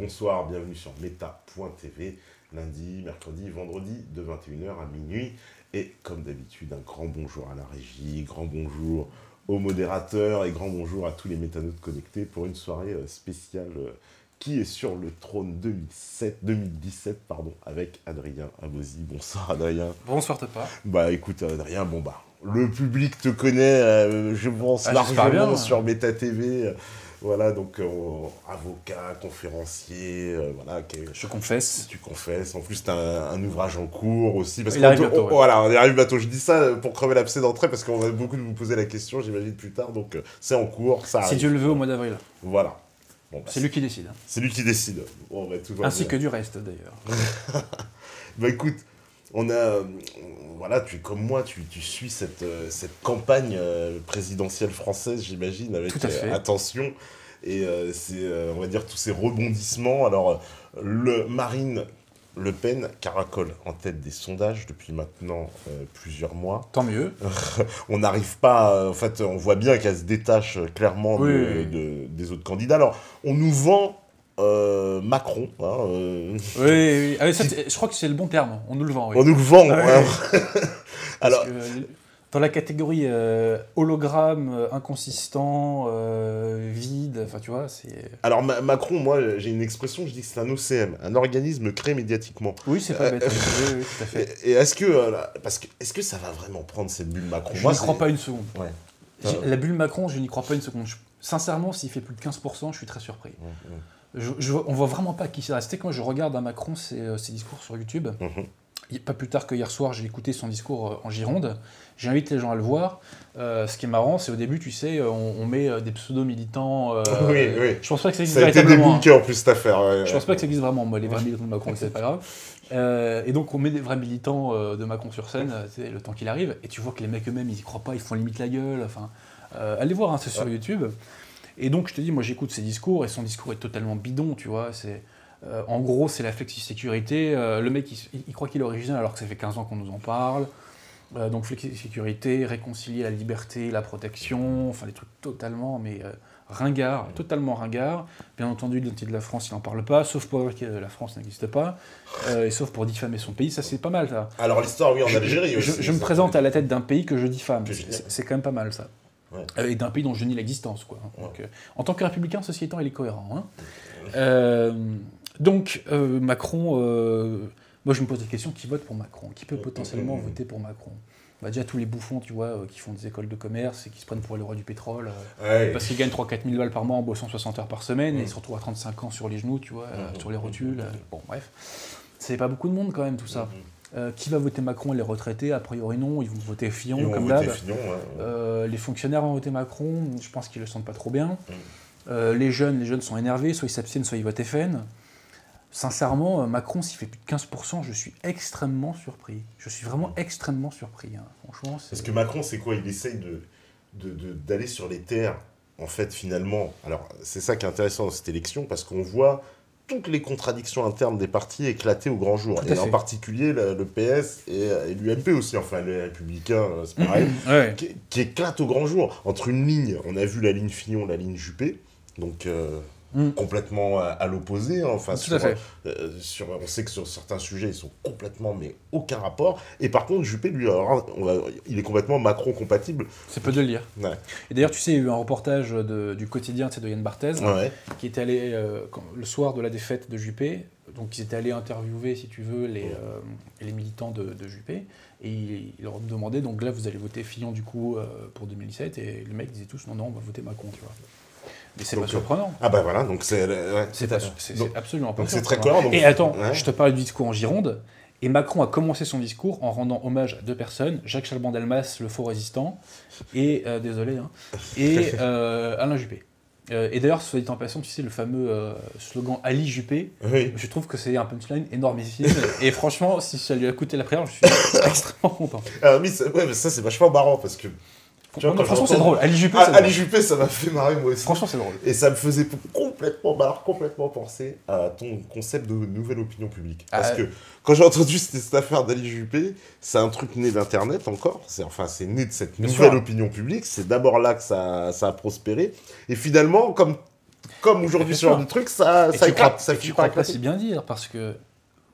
Bonsoir, bienvenue sur Meta.tv, lundi, mercredi, vendredi, de 21h à minuit. Et comme d'habitude, un grand bonjour à la régie, grand bonjour aux modérateurs et grand bonjour à tous les métanautes connectés pour une soirée spéciale qui est sur le trône 2017 avec Adrien Abosi. Bonsoir Adrien. Bonsoir Topa. Bah écoute Adrien, le public te connaît, je pense, largement bien, sur Meta.tv. Voilà, donc avocat, conférencier, voilà. Je confesse. Tu confesses. En plus, tu as un ouvrage en cours aussi. Parce Il arrive bientôt. Voilà, on y arrive bientôt. Je dis ça pour crever l'abcès d'entrée parce qu'on va beaucoup de vous poser la question, j'imagine, plus tard. Donc, c'est en cours, ça arrive. Si Dieu le veut, au mois d'avril. Voilà. Bon, c'est lui qui décide. C'est lui qui décide. Bon, ainsi que du reste, d'ailleurs. Bah écoute, on a... Voilà, comme moi, tu suis cette campagne présidentielle française, j'imagine, avec attention. Et c'est, on va dire, tous ces rebondissements. Alors, Marine Le Pen caracole en tête des sondages depuis maintenant plusieurs mois. Tant mieux. On n'arrive pas... en fait, on voit bien qu'elle se détache clairement des autres candidats. Alors, on nous vend... Macron. Oui. Ah, ça, je crois que c'est le bon terme. On nous le vend. Oui. On nous le vend. Alors, dans la catégorie hologramme, inconsistant, vide, enfin tu vois, c'est... Alors Macron, moi j'ai une expression, je dis que c'est un OCM, un organisme créé médiatiquement. Oui, c'est pas bête. Oui, tout à fait. Et est-ce que ça va vraiment prendre cette bulle Macron? Je n'y crois pas une seconde. Ouais. La bulle Macron, je n'y crois pas une seconde. Sincèrement, s'il fait plus de 15%, je suis très surpris. On voit vraiment pas qui c'est resté. Quand je regarde à Macron ses discours sur YouTube, pas plus tard que hier soir, j'ai écouté son discours en Gironde. J'invite les gens à le voir. Ce qui est marrant, c'est au début, tu sais, on met des pseudo-militants. Oui. Je pense pas que ça existe véritablement. Ça a été débunké en plus cette affaire. Ouais. Je pense pas que ça existe vraiment. Moi, les vrais militants de Macron, c'est pas grave. Et donc, on met des vrais militants de Macron sur scène, le temps qu'il arrive. Et tu vois que les mecs eux-mêmes, ils y croient pas, ils font limite la gueule. Enfin, allez voir, c'est sur YouTube. Et donc, je te dis, moi, j'écoute ses discours, et son discours est totalement bidon, tu vois. En gros, c'est la flexi-sécurité. Le mec, il croit qu'il est original, alors que ça fait 15 ans qu'on nous en parle. Donc, flexi-sécurité, réconcilier la liberté, la protection, enfin, des trucs totalement, ringards, totalement ringards. Bien entendu, l'identité de la France, il n'en parle pas, sauf pour dire que la France n'existe pas, et sauf pour diffamer son pays, ça, c'est pas mal, ça. Alors, l'histoire, oui, en Algérie aussi. Je me présente à la tête d'un pays que je diffame. C'est quand même pas mal, ça. Ouais. Et d'un pays dont je nie l'existence, quoi. Donc, en tant que républicain, ceci étant, il est cohérent. Donc, Macron... moi, je me pose la question, qui vote pour Macron? Qui peut potentiellement voter pour Macron? Déjà, tous les bouffons, tu vois, qui font des écoles de commerce et qui se prennent pour le roi du pétrole, parce qu'ils gagnent 3-4 000 balles par mois en bossant 60 heures par semaine, et ils se retrouvent à 35 ans sur les genoux, tu vois, sur les rotules. Bon, bref. C'est pas beaucoup de monde, quand même, tout ça. Qui va voter Macron? Les retraités, a priori non, ils vont voter Fillon, comme d'hab. Les fonctionnaires vont voter Macron, je pense qu'ils le sentent pas trop bien. Les jeunes sont énervés, soit ils s'abstiennent, soit ils votent FN. Sincèrement, Macron, s'il fait plus de 15%, je suis extrêmement surpris. Je suis vraiment extrêmement surpris, franchement. Parce que Macron, c'est quoi? Il essaye d'aller sur les terres, en fait, finalement. Alors, c'est ça qui est intéressant dans cette élection, parce qu'on voit toutes les contradictions internes des partis éclater au grand jour. Et en particulier le PS et l'UMP aussi, enfin les Républicains, c'est pareil, qui éclatent au grand jour. Entre une ligne, on a vu la ligne Fillon, la ligne Juppé, donc complètement à l'opposé. Enfin, on sait que sur certains sujets, ils sont complètement, mais aucun rapport. Et par contre, Juppé, lui, il est complètement Macron-compatible. C'est peu de le dire. Ouais. Et d'ailleurs, tu sais, il y a eu un reportage du quotidien de Yann Barthès, qui était allé, le soir de la défaite de Juppé, donc ils étaient allés interviewer, si tu veux, les militants de Juppé, et ils leur demandaient, donc là, vous allez voter Fillon, du coup, pour 2017, et les mecs disaient tous, non, on va voter Macron, tu vois. Mais c'est pas surprenant. Ah bah voilà, donc c'est absolument pas surprenant. C'est très cohérent. Et attends, je te parle du discours en Gironde, et Macron a commencé son discours en rendant hommage à deux personnes, Jacques Chalban-Delmas, le faux résistant, et, Alain Juppé. Et d'ailleurs, soit dit en passant, tu sais, le fameux slogan Ali Juppé, je trouve que c'est un punchline énormissime, et franchement, si ça lui a coûté la prière, je suis extrêmement content. Alors, mais ça c'est vachement marrant, parce que franchement, c'est drôle. Ali Juppé, ça m'a fait marrer moi aussi. Franchement, c'est drôle. Et ça me faisait complètement penser à ton concept de nouvelle opinion publique. Parce que quand j'ai entendu cette affaire d'Ali Juppé, c'est un truc né d'Internet encore. C'est né de cette nouvelle opinion publique. C'est d'abord là que ça a prospéré. Et finalement, comme comme aujourd'hui ce genre de truc, ça éclate. Tu crois pas si bien dire, parce que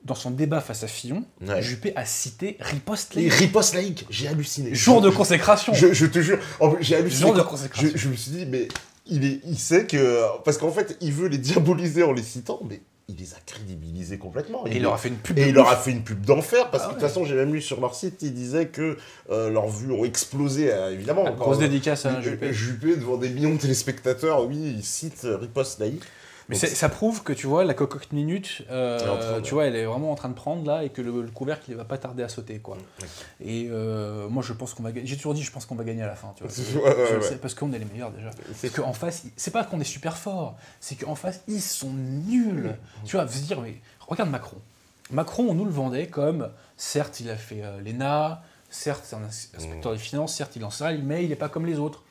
dans son débat face à Fillon, Juppé a cité riposte laïque. Riposte laïque, j'ai halluciné. Jour de consécration. Je te jure, j'ai halluciné. Jour de consécration. Je me suis dit, mais il sait que... Parce qu'en fait, il veut les diaboliser en les citant, mais il les a crédibilisés complètement. Et il leur a fait une pub. Et il leur a fait une pub d'enfer, parce que de toute façon, j'ai même lu sur leur site, ils disaient que leurs vues ont explosé, évidemment. Grosse dédicace à Juppé. Juppé, devant des millions de téléspectateurs, oui, il cite riposte laïque. Mais ça prouve que, tu vois, la cocotte minute, tu vois, elle est vraiment en train de prendre, là, et que le couvercle, il va pas tarder à sauter, quoi. Et moi, je pense qu'on va gagner. J'ai toujours dit, je pense qu'on va gagner à la fin, tu vois. Parce qu'on est les meilleurs, déjà. C'est qu'en face, c'est pas qu'on est super fort, c'est qu'en face, ils sont nuls. Tu vois, se dire, mais regarde Macron. Macron, on nous le vendait comme, certes, il a fait l'ENA, certes, c'est un inspecteur des finances, certes, il en sale, mais il n'est pas comme les autres.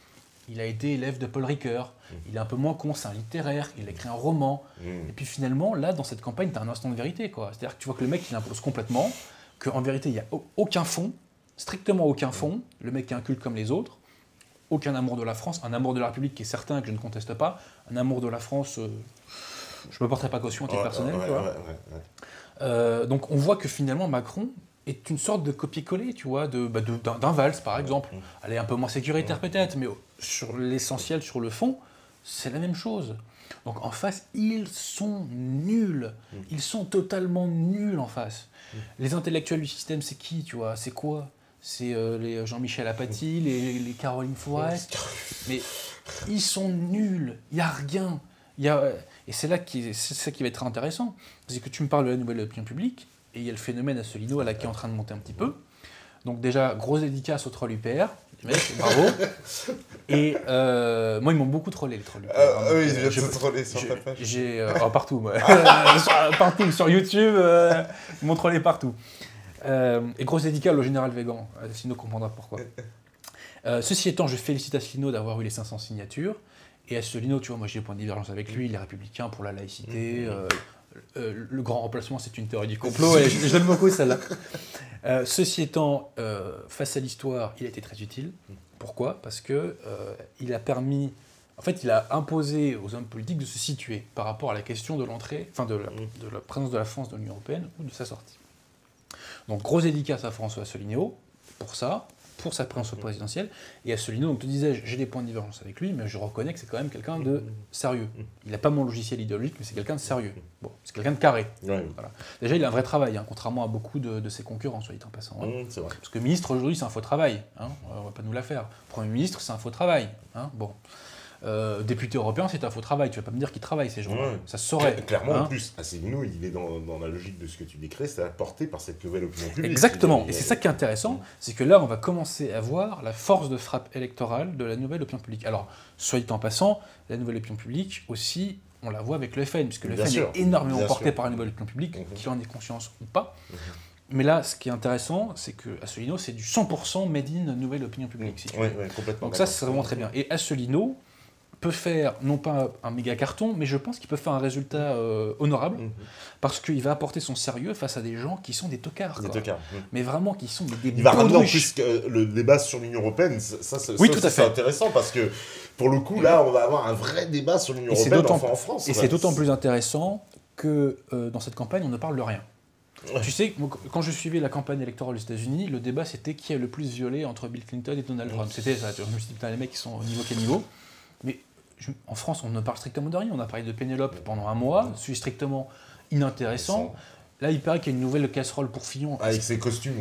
Il a été élève de Paul Ricoeur, il est un peu moins con, c'est un littéraire, il a écrit un roman. Et puis finalement, là, dans cette campagne, tu as un instant de vérité, quoi. C'est-à-dire que tu vois que le mec, il impose complètement, qu'en vérité, il n'y a aucun fond, strictement aucun fond. Le mec est un culte comme les autres, aucun amour de la France, un amour de la République qui est certain, que je ne conteste pas, un amour de la France, je ne me porterai pas caution à titre personnel. Donc on voit que finalement, Macron est une sorte de copier-coller, tu vois, d'un Valls, par exemple. Elle est un peu moins sécuritaire peut-être, mais sur l'essentiel, sur le fond, c'est la même chose. Donc en face, ils sont nuls. Ils sont totalement nuls en face. Les intellectuels du système, c'est qui, tu vois? C'est quoi? C'est les Jean-Michel Apathy, les Caroline Forest. Mais ils sont nuls. Il n'y a rien. Et c'est ça qui va être très intéressant. C'est que tu me parles de la nouvelle opinion publique, et il y a le phénomène Asselineau là, qui est en train de monter un petit peu. Donc déjà, grosse dédicace aux trolls UPR. Les mecs, bravo. Et moi, ils m'ont beaucoup trollé, les trolls UPR. Oui, ils viennent te troller sur ta page. Partout, moi. Partout, sur YouTube, ils m'ont trollé partout. Et grosse dédicace au général Végan. Asselineau comprendra pourquoi. Ceci étant, je félicite Asselineau d'avoir eu les 500 signatures. Et Asselineau, tu vois, moi j'ai des points de divergence avec lui, il est républicain pour la laïcité. Le grand remplacement, c'est une théorie du complot, et j'aime beaucoup celle-là. Ceci étant, face à l'histoire, il a été très utile. Pourquoi? Parce que il a permis, en fait, il a imposé aux hommes politiques de se situer par rapport à la question de l'entrée, enfin de la présence de la France dans l'Union européenne ou de sa sortie. Donc, grosse dédicace à François Asselineau pour ça, pour sa présence présidentielle. Et Asselineau, donc, te disais, j'ai des points de divergence avec lui, mais je reconnais que c'est quand même quelqu'un de sérieux. Il n'a pas mon logiciel idéologique, mais c'est quelqu'un de sérieux. Bon, c'est quelqu'un de carré. Ouais. Voilà. Déjà, il a un vrai travail, contrairement à beaucoup de ses concurrents, soit dit en passant. C'est vrai. Parce que ministre, aujourd'hui, c'est un faux travail. On ne va pas nous la faire. Premier ministre, c'est un faux travail. Bon. Député européen, c'est un faux travail. Tu vas pas me dire qu'il travaille, ces gens-là. Ça se saurait. Clairement, en plus, Asselineau, il est dans la logique de ce que tu décris, c'est apporté par cette nouvelle opinion publique. Exactement. Et c'est ça qui est intéressant, c'est que là, on va commencer à voir la force de frappe électorale de la nouvelle opinion publique. Alors, soit dit en passant, la nouvelle opinion publique aussi, on la voit avec le FN, puisque le FN est énormément porté par la nouvelle opinion publique, qu'il en ait conscience ou pas. Mais là, ce qui est intéressant, c'est que Asselineau, c'est du 100% made in nouvelle opinion publique. Si complètement. Donc ça, c'est vraiment très bien. Et Asselineau peut faire, non pas un méga carton, mais je pense qu'il peut faire un résultat honorable, parce qu'il va apporter son sérieux face à des gens qui sont des tocards. Des tocards. Mais vraiment, qui sont des Il va ramener en plus le débat sur l'Union européenne, c'est intéressant, parce que, pour le coup, là, on va avoir un vrai débat sur l'Union européenne en France. Et c'est d'autant plus intéressant que dans cette campagne, on ne parle de rien. Ouais. Tu sais, quand je suivais la campagne électorale aux États-Unis, le débat c'était qui a le plus violé entre Bill Clinton et Donald Trump. C'était ça. Je me suis dit, putain, les mecs, ils sont au niveau quel niveau? Mais en France, on ne parle strictement de rien. On a parlé de Pénélope pendant un mois, c'est strictement inintéressant. Là, il paraît qu'il y a une nouvelle casserole pour Fillon. Avec ses costumes,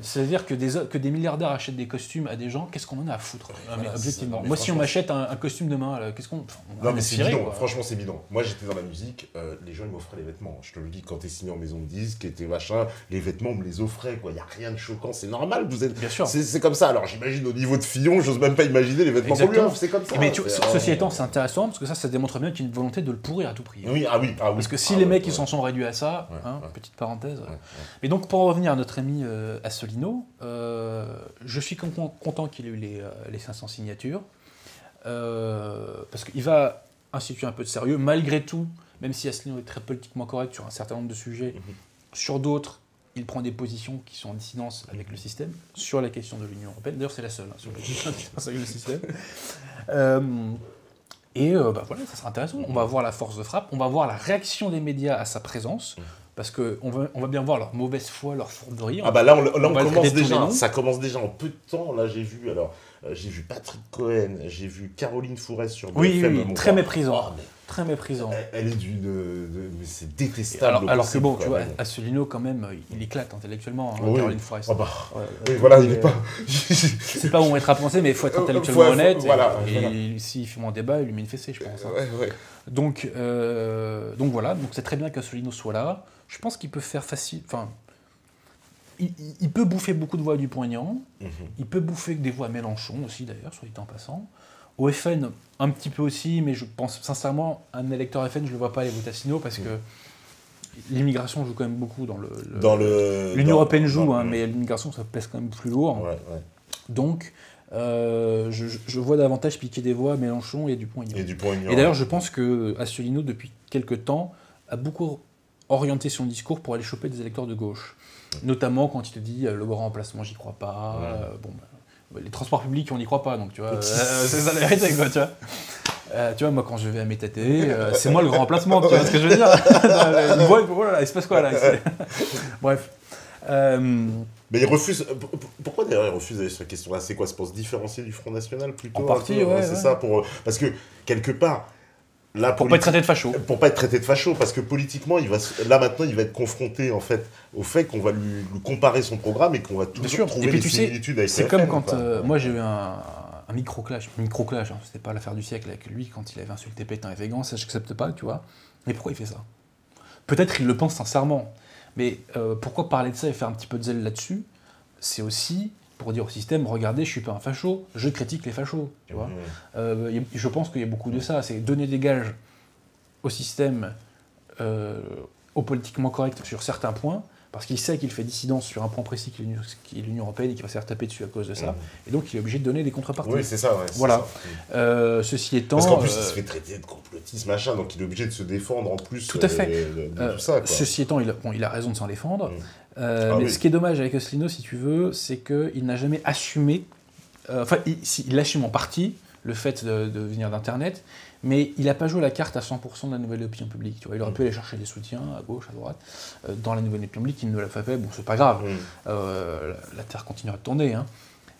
C'est-à-dire que des milliardaires achètent des costumes à des gens, qu'est-ce qu'on en a à foutre? Mais objectivement. Moi, si on m'achète un costume demain, qu'est-ce qu'on... Non, mais c'est bidon, franchement, c'est bidon. Moi, j'étais dans la musique, les gens, ils m'offraient les vêtements. Je te le dis, quand t'es signé en maison de disque, et t'es machin, les vêtements, on me les offrait, quoi. Il n'y a rien de choquant, c'est normal, vous êtes... Bien sûr. C'est comme ça. Alors, j'imagine, au niveau de Fillon, j'ose même pas imaginer les vêtements qu'on lui offre, c'est comme ça. Mais ceci étant, c'est intéressant, parce que ça démontre bien qu'il y a une volonté de le pourrir à tout prix. Oui, Parce que si les mecs, ils s'en sont réduits à ça, petite parenthèse... Mais donc, pour en revenir à notre ami Asselineau, je suis content qu'il ait eu les 500 signatures, parce qu'il va instituer un peu de sérieux, malgré tout, même si Asselineau est très politiquement correct sur un certain nombre de sujets, sur d'autres, il prend des positions qui sont en dissidence avec le système, sur la question de l'Union européenne. D'ailleurs, c'est la seule, sur la question de dissidence avec le système. Et voilà, ça sera intéressant. On va voir la force de frappe, on va voir la réaction des médias à sa présence, parce qu'on va bien voir leur mauvaise foi, leur fourberie. Ah bah là, on commence déjà, ça commence déjà en peu de temps. Là, j'ai vu Patrick Cohen, j'ai vu Caroline Fourest sur BFM. Oui, très méprisant. Oh, très méprisant. Elle est mais c'est détestable. Alors que bon, tu vois, Asselineau, quand même, il éclate intellectuellement, Caroline Fourest. Ah bah, oui, voilà, il n'est pas... c'est pas où on être à penser, mais il faut être intellectuellement honnête. Et s'il fait un débat, il lui met une fessée, je pense. Donc voilà, donc c'est très bien qu'Asselineau soit là. Je pense qu'il peut faire facile... Enfin, il peut bouffer beaucoup de voix à Dupont-Aignan. Il peut bouffer des voix à Mélenchon aussi, d'ailleurs, soit dit en passant. Au FN, un petit peu aussi, mais je pense sincèrement, un électeur FN, je ne le vois pas aller voter Asselineau parce que l'immigration joue quand même beaucoup dans l'Union européenne joue, mais l'immigration, ça pèse quand même plus lourd. Donc, je vois davantage piquer des voix à Mélenchon et Dupont-Aignan. Et d'ailleurs, je pense que Asselineau, depuis quelques temps, a beaucoup orienté son discours pour aller choper des électeurs de gauche. Notamment quand il te dit le grand remplacement, j'y crois pas. Les transports publics, on n'y croit pas, donc tu vois, c'est ça la vérité, quoi, tu vois. Tu vois, moi, quand je vais à Métaté, c'est moi le grand remplacement, tu vois ce que je veux dire. Voilà, il se passe quoi, là Bref. Mais il refuse... Pourquoi d'ailleurs il refuse d'aller sur la question-là? C'est quoi? C'est pour se différencier du Front National, plutôt? En partie, c'est ça, parce que, quelque part... Là, pour pas être traité de facho. Pour pas être traité de facho, parce que politiquement, maintenant, il va être confronté en fait au fait qu'on va lui comparer son programme et qu'on va toujours trouver des similitudes avec c'est comme quand moi j'ai eu un micro-clash, c'était pas l'affaire du siècle avec lui quand il avait insulté Pétain et Végan, ça j'accepte pas, tu vois. Mais pourquoi il fait ça? Peut-être qu'il le pense sincèrement, mais pourquoi parler de ça et faire un petit peu de zèle là-dessus? C'est aussi pour dire au système, regardez, je suis pas un facho, je critique les fachos, tu vois. Je pense qu'il y a beaucoup de ça, c'est donner des gages au système, au politiquement correct sur certains points, parce qu'il sait qu'il fait dissidence sur un point précis qui est l'Union européenne et qu'il va se faire taper dessus à cause de ça, et donc il est obligé de donner des contreparties. Oui, c'est ça, voilà. Ceci étant... Parce qu'en plus, il se fait traiter de complotiste, machin, donc il est obligé de se défendre en plus. Tout à fait. De tout ça, quoi. Ceci étant, il a raison de s'en défendre. Mais ce qui est dommage avec Asselineau, si tu veux, c'est qu'il n'a jamais assumé, il assume en partie le fait de venir d'Internet, mais il n'a pas joué la carte à 100% de la nouvelle opinion publique. Tu vois, il aurait pu aller chercher des soutiens à gauche, à droite, dans la nouvelle opinion publique, il ne l'a pas fait, bon, c'est pas grave, la Terre continuera de tourner, hein.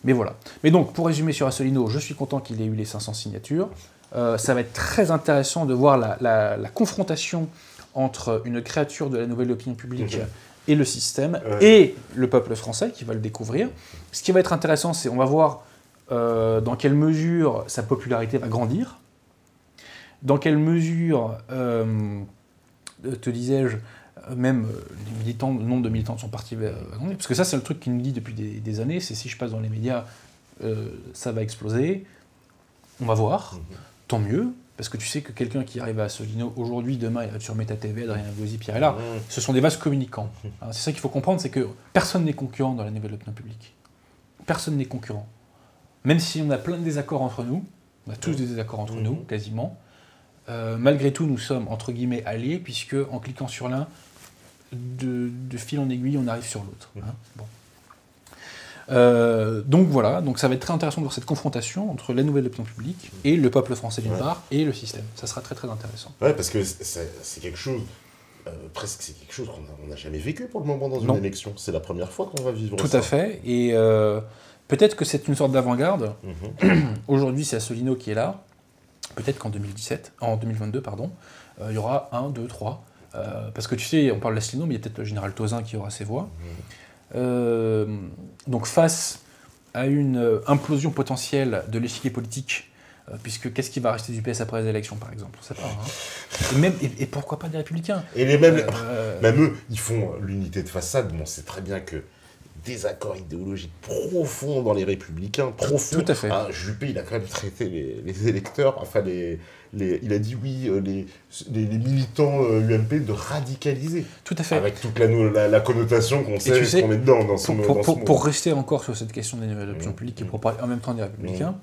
Mais voilà. Mais donc, pour résumer sur Asselineau, je suis content qu'il ait eu les 500 signatures. Ça va être très intéressant de voir la confrontation entre une créature de la nouvelle opinion publique et le système, et le peuple français qui va le découvrir. Ce qui va être intéressant, c'est on va voir dans quelle mesure sa popularité va grandir, dans quelle mesure, te disais-je, même le nombre de militants de son parti va grandir, parce que ça c'est le truc qu'il nous dit depuis des années, c'est si je passe dans les médias, ça va exploser, on va voir, tant mieux, parce que tu sais que quelqu'un qui arrive à Asselineau aujourd'hui, demain, il va être sur Meta TV, Adrien Gauzy, Pierre est là. Ce sont des vases communicants. C'est ça qu'il faut comprendre, c'est que personne n'est concurrent dans la nouvelle opinion publique. Personne n'est concurrent. Même si on a plein de désaccords entre nous, on a tous des désaccords entre nous, quasiment, malgré tout, nous sommes, entre guillemets, alliés, puisque en cliquant sur l'un, de fil en aiguille, on arrive sur l'autre. Bon. Donc voilà, donc ça va être très intéressant de voir cette confrontation entre la nouvelle opinion publique et le peuple français d'une part et le système. Ça sera très très intéressant. Ouais, parce que c'est quelque chose, presque c'est quelque chose qu'on n'a jamais vécu pour le moment dans une élection. C'est la première fois qu'on va vivre ça. Tout à fait, et peut-être que c'est une sorte d'avant-garde. Aujourd'hui, c'est Asselineau qui est là. Peut-être qu'en 2022, il y aura 1, 2, 3. Parce que tu sais, on parle d'Asselineau, mais il y a peut-être le général Tauzin qui aura ses voix. Donc face à une implosion potentielle de l'échiquier politique, puisque qu'est-ce qui va rester du PS après les élections, par exemple, on sait pas, hein. Et pourquoi pas des Républicains? Et même eux, ils font l'unité de façade. Bon, c'est très bien que des accords idéologiques profonds dans les Républicains, profonds. Tout à fait. Juppé, il a quand même traité les électeurs, enfin il a dit oui, les militants UMP de radicaliser. Tout à fait. Avec toute la connotation qu'on sait, qu'on met dedans dans ce mot. Pour rester encore sur cette question des nouvelles opinions publiques et pour parler en même temps des Républicains,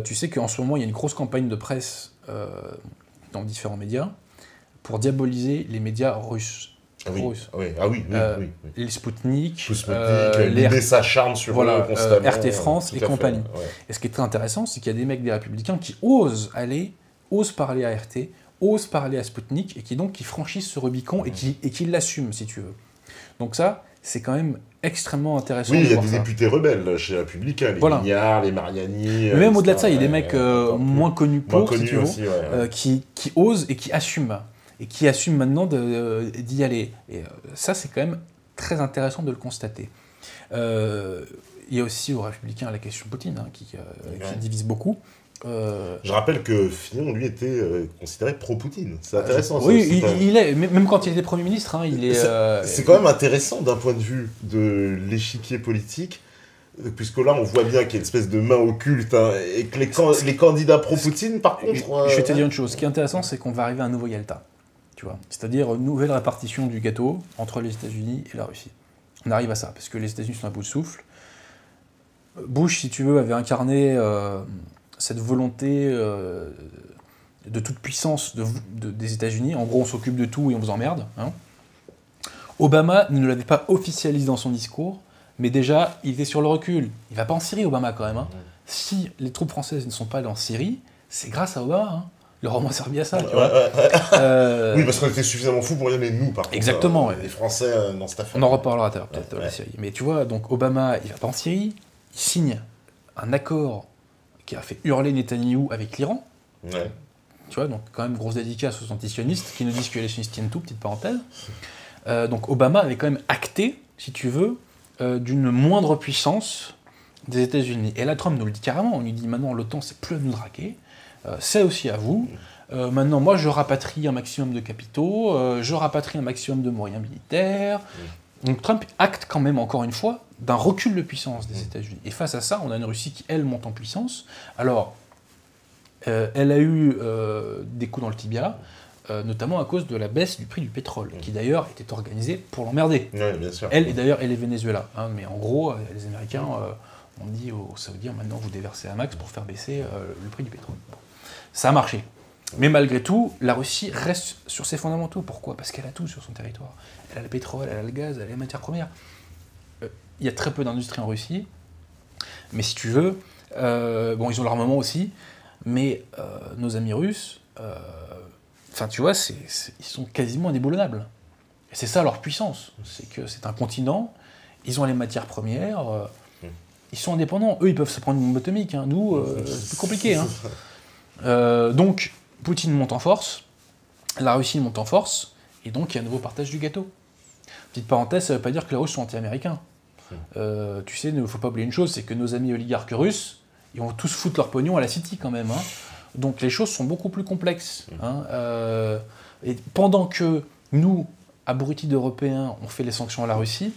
tu sais qu'en ce moment, il y a une grosse campagne de presse dans différents médias pour diaboliser les médias russes. russes. Oui. Les Spoutnik, l'idée s'acharne sur constamment. RT France et compagnie. Et ce qui est très intéressant, c'est qu'il y a des mecs des Républicains qui osent parler à RT, osent parler à Spoutnik, et qui franchissent ce Rubicon et qui l'assument, si tu veux. Donc ça, c'est quand même extrêmement intéressant. Oui, il y a des députés rebelles chez les Républicains, les Mignard, les Mariani. Mais même au-delà de ça, il y a des mecs moins connus qui osent et qui assument. Et qui assument maintenant d'y aller. Et ça, c'est quand même très intéressant de le constater. Il y a aussi aux Républicains la question Poutine, qui divise beaucoup. Je rappelle que Fillon, lui, était considéré pro-Poutine. C'est intéressant. Oui, il est. Même quand il était Premier ministre, il est... C'est quand même intéressant d'un point de vue de l'échiquier politique, puisque là, on voit bien qu'il y a une espèce de main occulte, et que les candidats pro-Poutine, par contre... Je vais te dire une chose. Ce qui est intéressant, c'est qu'on va arriver à un nouveau Yalta. Tu vois, c'est-à-dire une nouvelle répartition du gâteau entre les États-Unis et la Russie. On arrive à ça, parce que les États-Unis sont à bout de souffle. Bush, si tu veux, avait incarné cette volonté de toute puissance des États-Unis. En gros, on s'occupe de tout et on vous emmerde. Obama ne l'avait pas officialisé dans son discours, mais déjà, il était sur le recul. Il va pas en Syrie, Obama, quand même. Si les troupes françaises ne sont pas allées en Syrie, c'est grâce à Obama. Le roman a servi à ça, tu vois. Oui, parce qu'on était suffisamment fous pour y aller, nous, par contre. Exactement. Les Français dans cette affaire. On en reparlera tout à l'heure, peut-être, la Syrie. Mais tu vois, donc Obama, il va pas en Syrie, il signe un accord qui a fait hurler Netanyahou avec l'Iran. Ouais. Tu vois, donc quand même grosse dédicace aux antisionistes qui nous disent que les sionistes tiennent tout, petite parenthèse. Donc Obama avait quand même acté, si tu veux, d'une moindre puissance des États-Unis. Et là, Trump nous le dit carrément, on lui dit maintenant l'OTAN, c'est plus à nous draguer. C'est aussi à vous. Maintenant, moi, je rapatrie un maximum de capitaux, je rapatrie un maximum de moyens militaires. Donc Trump acte quand même, encore une fois, d'un recul de puissance des États-Unis. Et face à ça, on a une Russie qui, elle, monte en puissance. Alors, elle a eu des coups dans le tibia, notamment à cause de la baisse du prix du pétrole, qui d'ailleurs était organisée pour l'emmerder. Oui, bien sûr. Elle, et d'ailleurs, et les Venezuela. Mais en gros, les Américains ont dit aux Saoudiens, maintenant, vous déversez à max pour faire baisser le prix du pétrole. Bon. Ça a marché. Mais malgré tout, la Russie reste sur ses fondamentaux. Pourquoi ? Parce qu'elle a tout sur son territoire. Elle a le pétrole, elle a le gaz, elle a les matières premières. Il y a très peu d'industrie en Russie. Mais si tu veux, bon, ils ont l'armement aussi. Mais nos amis russes, tu vois, ils sont quasiment indéboulonnables. Et c'est ça leur puissance. C'est que c'est un continent, ils ont les matières premières, ils sont indépendants. Eux, ils peuvent se prendre une bombe atomique. Nous, c'est plus compliqué. Donc, Poutine monte en force, la Russie monte en force, et donc il y a un nouveau partage du gâteau. Petite parenthèse, ça ne veut pas dire que les Russes sont anti-américains. Tu sais, il ne faut pas oublier une chose, c'est que nos amis oligarques russes, ils vont tous foutre leur pognon à la City quand même. Donc les choses sont beaucoup plus complexes. Et pendant que nous, abrutis d'Européens, on fait les sanctions à la Russie,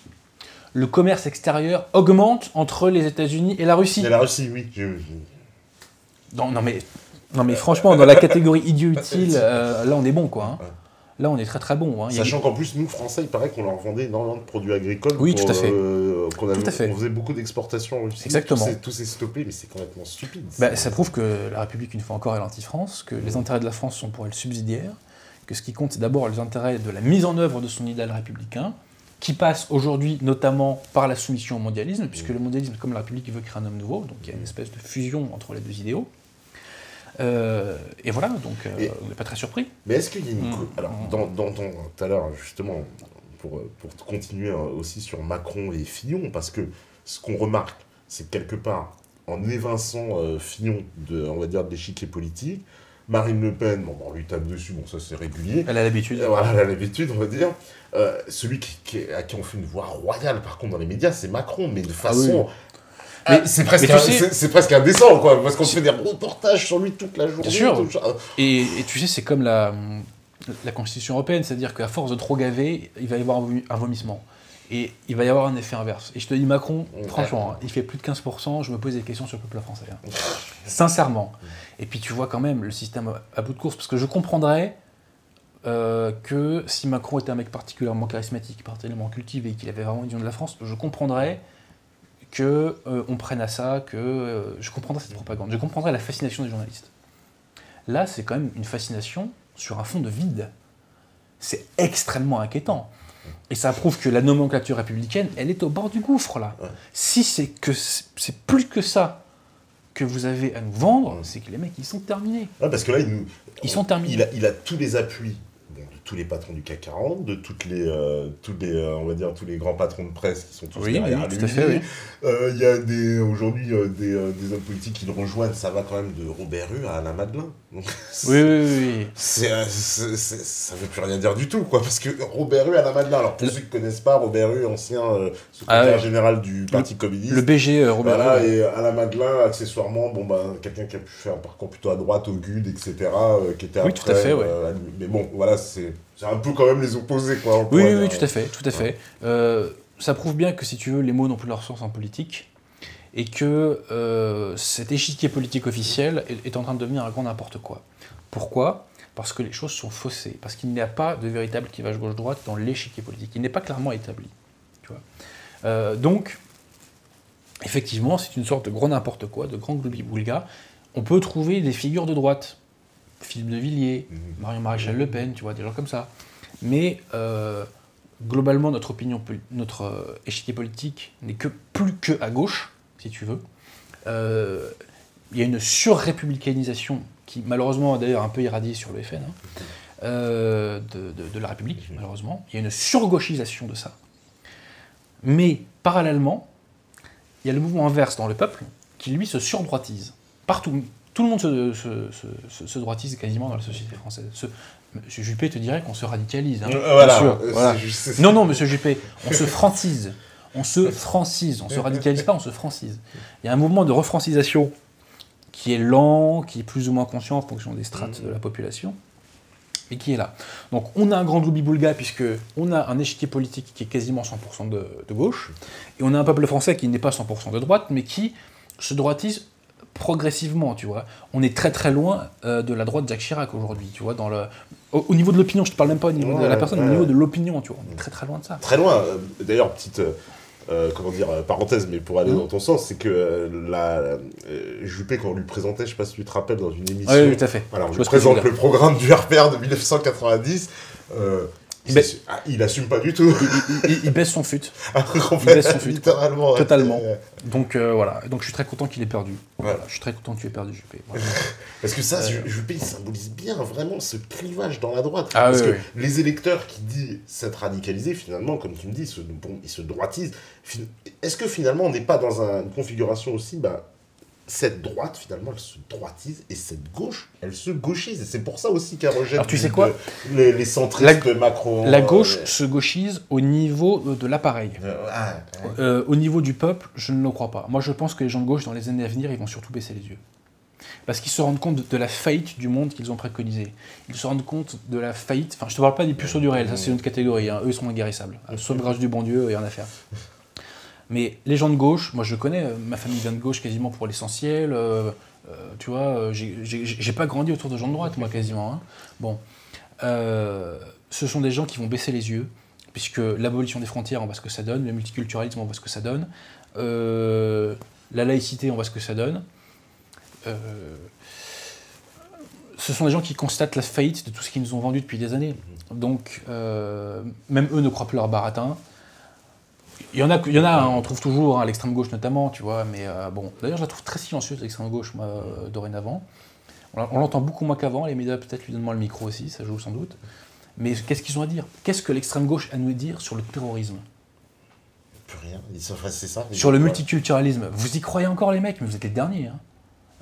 le commerce extérieur augmente entre les États-Unis et la Russie. Et la Russie, oui. Non mais franchement, dans la catégorie idiot utile, là on est bon, quoi. Là on est très très bon. Sachant qu'en plus, nous, Français, il paraît qu'on leur vendait énormément de produits agricoles. Oui, tout à fait. On faisait beaucoup d'exportations en Russie. Exactement. Tout s'est stoppé, mais c'est complètement stupide. Ça prouve que la République, une fois encore, est l'anti-France, que les intérêts de la France sont pour elle subsidiaires, que ce qui compte, c'est d'abord les intérêts de la mise en œuvre de son idéal républicain, qui passe aujourd'hui notamment par la soumission au mondialisme, puisque le mondialisme, comme la République, veut créer un homme nouveau, donc il y a une espèce de fusion entre les deux idéaux. Et voilà, donc on n'est pas très surpris. Mais est-ce qu'il y a une... Alors, tout à l'heure, justement, pour continuer aussi sur Macron et Fillon, parce que ce qu'on remarque, c'est que quelque part, en évinçant Fillon on va dire, de l'échiquier politique, Marine Le Pen, on lui tape dessus, ça c'est régulier. Elle a l'habitude. Voilà, elle a l'habitude, on va dire. Celui à qui on fait une voix royale, par contre, dans les médias, c'est Macron, mais de façon... Mais c'est presque indécent, quoi, parce qu'on fait des reportages sur lui toute la journée. Bien sûr. Et tu sais, c'est comme la Constitution européenne, c'est-à-dire qu'à force de trop gaver, il va y avoir un vomissement. Et il va y avoir un effet inverse. Et je te dis, Macron, franchement, il fait plus de 15%, je me pose des questions sur le peuple français. Sincèrement. Et puis tu vois quand même le système à bout de course, parce que je comprendrais que si Macron était un mec particulièrement charismatique, particulièrement cultivé, qu'il avait vraiment une vision de la France, je comprendrais qu'on prenne à ça, je comprendrais cette propagande, je comprendrais la fascination des journalistes. Là, c'est quand même une fascination sur un fond de vide. C'est extrêmement inquiétant. Et ça prouve que la nomenclature républicaine, elle est au bord du gouffre, là. Ouais. Si c'est plus que ça que vous avez à nous vendre, c'est que les mecs, ils sont terminés. Ouais, parce que là, ils sont terminés. Il a tous les appuis de tous les patrons du CAC 40, de on va dire, tous les grands patrons de presse qui sont tous derrière lui. Tout à fait, il y a aujourd'hui des hommes politiques qui le rejoignent, ça va quand même de Robert Hue à Alain Madelin. Donc, oui. Ça veut plus rien dire du tout, quoi, parce que Robert Hue, Alain Madelin, alors pour ceux qui ne connaissent pas, Robert Hue, ancien secrétaire général du Parti communiste. Le BG Robert Hue. Et Alain Madelin, accessoirement, quelqu'un qui a pu faire un parcours plutôt à droite, au GUD, etc., qui était après... tout à fait, mais bon, voilà, c'est un peu quand même les opposés, quoi. Oui, tout à fait. Ça prouve bien que, si tu veux, les mots n'ont plus leur sens en politique, et que cet échiquier politique officiel est en train de devenir un grand n'importe quoi. Pourquoi ? Parce que les choses sont faussées, parce qu'il n'y a pas de véritable clivage gauche-droite dans l'échiquier politique. Il n'est pas clairement établi. Tu vois. Donc, effectivement, c'est une sorte de gros n'importe quoi, de grand gloubi-boulga. On peut trouver des figures de droite, Philippe de Villiers, Marion Maréchal Le Pen, tu vois, des gens comme ça. Mais globalement, notre échiquier politique n'est plus que à gauche, si tu veux. Il y a une surrépublicanisation qui, malheureusement, a d'ailleurs un peu irradié sur le FN, de la République, malheureusement. Il y a une surgauchisation de ça. Mais, parallèlement, il y a le mouvement inverse dans le peuple qui, lui, se surdroitise. Partout. Tout le monde se droitise quasiment dans la société française. Monsieur Juppé te dirait qu'on se radicalise. Hein, voilà. Bien sûr, voilà. Non, monsieur Juppé, on se francise. On se radicalise pas, on se francise. Il y a un mouvement de refrancisation qui est lent, qui est plus ou moins conscient en fonction des strates de la population, et qui est là. Donc on a un grand gloubi-boulga, puisqu'on a un échiquier politique qui est quasiment 100% de gauche, et on a un peuple français qui n'est pas 100% de droite, mais qui se droitise progressivement, tu vois. On est très très loin de la droite de Jacques Chirac aujourd'hui, tu vois, au niveau de l'opinion, je te parle même pas au niveau de la personne, mais au niveau de l'opinion, tu vois, on est très très loin de ça. Très loin. D'ailleurs, petite parenthèse, mais pour aller dans ton sens, c'est que Juppé, quand on lui présentait, je sais pas si tu te rappelles, dans une émission, oui, tout à fait. Voilà, on lui présente le programme du RPR de 1990, il assume pas du tout. Il baisse son fut. Il baisse son fut. Littéralement. Totalement. Donc voilà. Donc je suis très content qu'il ait perdu. Voilà. Je suis très content que tu aies perdu, Juppé. Voilà. Parce que ça, Juppé, il symbolise bien vraiment ce clivage dans la droite. Parce que les électeurs qui disent s'être radicalisés, finalement, comme tu me dis, ils se droitisent. Est-ce que finalement, on n'est pas dans une configuration aussi, cette droite, finalement, elle se droitise, et cette gauche, elle se gauchise. Et c'est pour ça aussi qu'elle rejette les centristes Macron. La gauche se gauchise au niveau de l'appareil. Au niveau du peuple, je ne le crois pas. Moi, je pense que les gens de gauche, dans les années à venir, ils vont surtout baisser les yeux. Parce qu'ils se rendent compte de la faillite du monde qu'ils ont préconisé. Ils se rendent compte de la faillite... Enfin, je te parle pas des puceaux du réel, ça c'est une autre catégorie. Hein. Eux, ils sont inguérissables. Sauf grâce du bon Dieu, et rien à faire. Mais les gens de gauche, moi je connais, ma famille vient de gauche quasiment pour l'essentiel, tu vois, j'ai pas grandi autour de gens de droite, moi quasiment. Hein. Bon, ce sont des gens qui vont baisser les yeux, puisque l'abolition des frontières, on voit ce que ça donne, le multiculturalisme, on voit ce que ça donne, la laïcité, on voit ce que ça donne. Ce sont des gens qui constatent la faillite de tout ce qu'ils nous ont vendu depuis des années. Donc, même eux ne croient plus leur baratin. Il y en a, on trouve toujours, à l'extrême gauche notamment, tu vois, mais bon. D'ailleurs, je la trouve très silencieuse, l'extrême gauche, moi, dorénavant. On l'entend beaucoup moins qu'avant, les médias peut-être lui donnent moins le micro aussi, ça joue sans doute. Mais qu'est-ce qu'ils ont à dire ? Qu'est-ce que l'extrême gauche a à nous dire sur le terrorisme ? Plus rien, c'est ça. Sur le multiculturalisme, vous y croyez encore les mecs, mais vous êtes les derniers. Hein.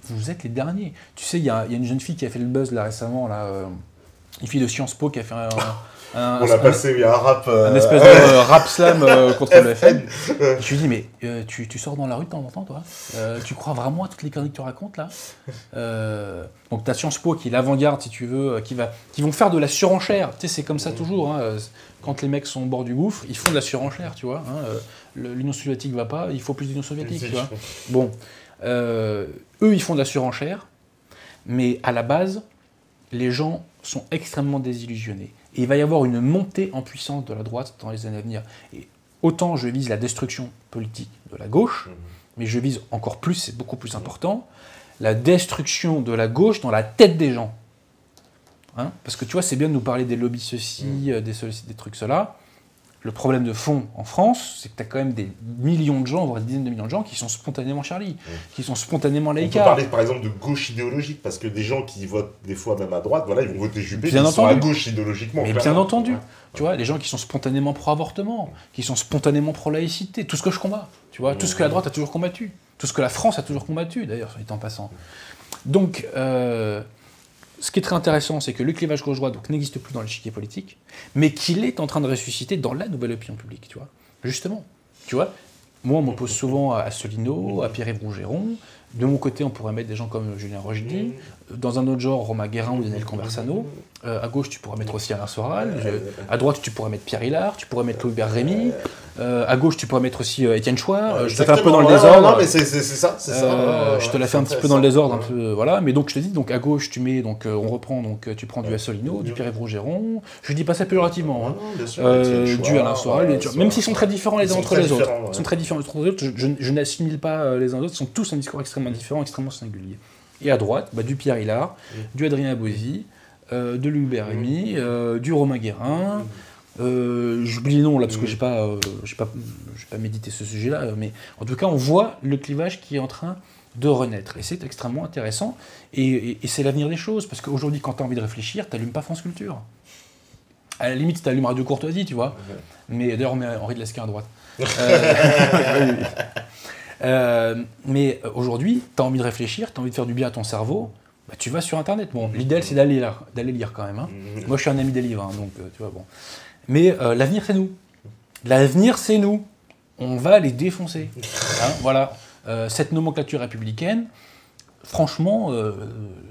Vous êtes les derniers. Tu sais, il y a une jeune fille qui a fait le buzz là récemment, une fille de Sciences Po qui a fait on a passé un rap... Un espèce de rap slam contre le FN. Je lui dis, mais tu sors dans la rue de temps en temps, toi tu crois vraiment à toutes les conneries que tu racontes, là Donc, tu as Sciences Po qui est l'avant-garde, si tu veux, qui vont faire de la surenchère. Tu sais, c'est comme ça toujours. Hein. Quand les mecs sont au bord du gouffre, ils font de la surenchère, tu vois. Hein. L'Union soviétique va pas, il faut plus d'Union soviétique, tu vois. Bon, eux, ils font de la surenchère, mais à la base, les gens sont extrêmement désillusionnés. Et il va y avoir une montée en puissance de la droite dans les années à venir. Et autant je vise la destruction politique de la gauche, mais je vise encore plus, c'est beaucoup plus important, la destruction de la gauche dans la tête des gens. Hein ? Parce que tu vois, c'est bien de nous parler des lobbies ceci, des trucs cela. Le problème de fond en France, c'est que tu as quand même des millions de gens, voire des dizaines de millions de gens qui sont spontanément Charlie, qui sont spontanément laïcards. On peut parler par exemple de gauche idéologique, parce que des gens qui votent des fois même à droite, voilà, ils vont voter Juppé, ils sont à gauche idéologiquement. Mais bien entendu, tu vois, les gens qui sont spontanément pro-avortement, qui sont spontanément pro-laïcité, tout ce que je combats, tu vois, tout ce que la droite a toujours combattu, tout ce que la France a toujours combattu, d'ailleurs, soit dit en passant. Donc, ce qui est très intéressant, c'est que le clivage gauche-droite n'existe plus dans l'échiquier politique, mais qu'il est en train de ressusciter dans la nouvelle opinion publique, tu vois. Justement, tu vois. Moi, on m'oppose souvent à Asselineau, à Pierre-Yves Rougeron. De mon côté, on pourrait mettre des gens comme Julien Rochdy. Dans un autre genre, Romain Guérin ou Daniel Conversano. À gauche, tu pourrais mettre aussi Alain Soral. À droite, tu pourrais mettre Pierre Hilard. Tu pourrais mettre Louis-Hubert Rémy. À gauche, tu pourrais mettre aussi Étienne Chouard. Je te fais un peu dans le désordre. Non, mais c'est ça. Je te la fais un petit peu dans le désordre, un peu, voilà. Mais donc, je te dis, donc à gauche, tu mets, donc on reprend, donc tu prends du Asselineau, du Pierre-Yves Rougeron. Je dis pas ça péjorativement, du Alain Soral. Même s'ils sont très différents les uns entre les autres. Ils sont très différents les uns entre les autres. Je n'assimile pas les uns aux autres. Ils sont tous un discours extrêmement différent, extrêmement singulier. Et à droite, du Pierre Hilard, du Adrien Abozy, de Louis-Hubert Rémy, du Romain Guérin. J'oublie les noms là parce que j'ai pas médité ce sujet-là, mais en tout cas, on voit le clivage qui est en train de renaître. Et c'est extrêmement intéressant. Et c'est l'avenir des choses, parce qu'aujourd'hui, quand tu as envie de réfléchir, tu n'allumes pas France Culture. À la limite, tu allumes Radio Courtoisie, tu vois. Mais d'ailleurs, on met Henri de Lesquen à droite. Mais aujourd'hui, tu as envie de réfléchir, tu as envie de faire du bien à ton cerveau, tu vas sur Internet. Bon, l'idéal, c'est d'aller lire quand même. Hein. Moi, je suis un ami des livres, hein, donc tu vois, bon. Mais l'avenir, c'est nous. L'avenir, c'est nous. On va les défoncer. Hein, voilà. Cette nomenclature républicaine, franchement,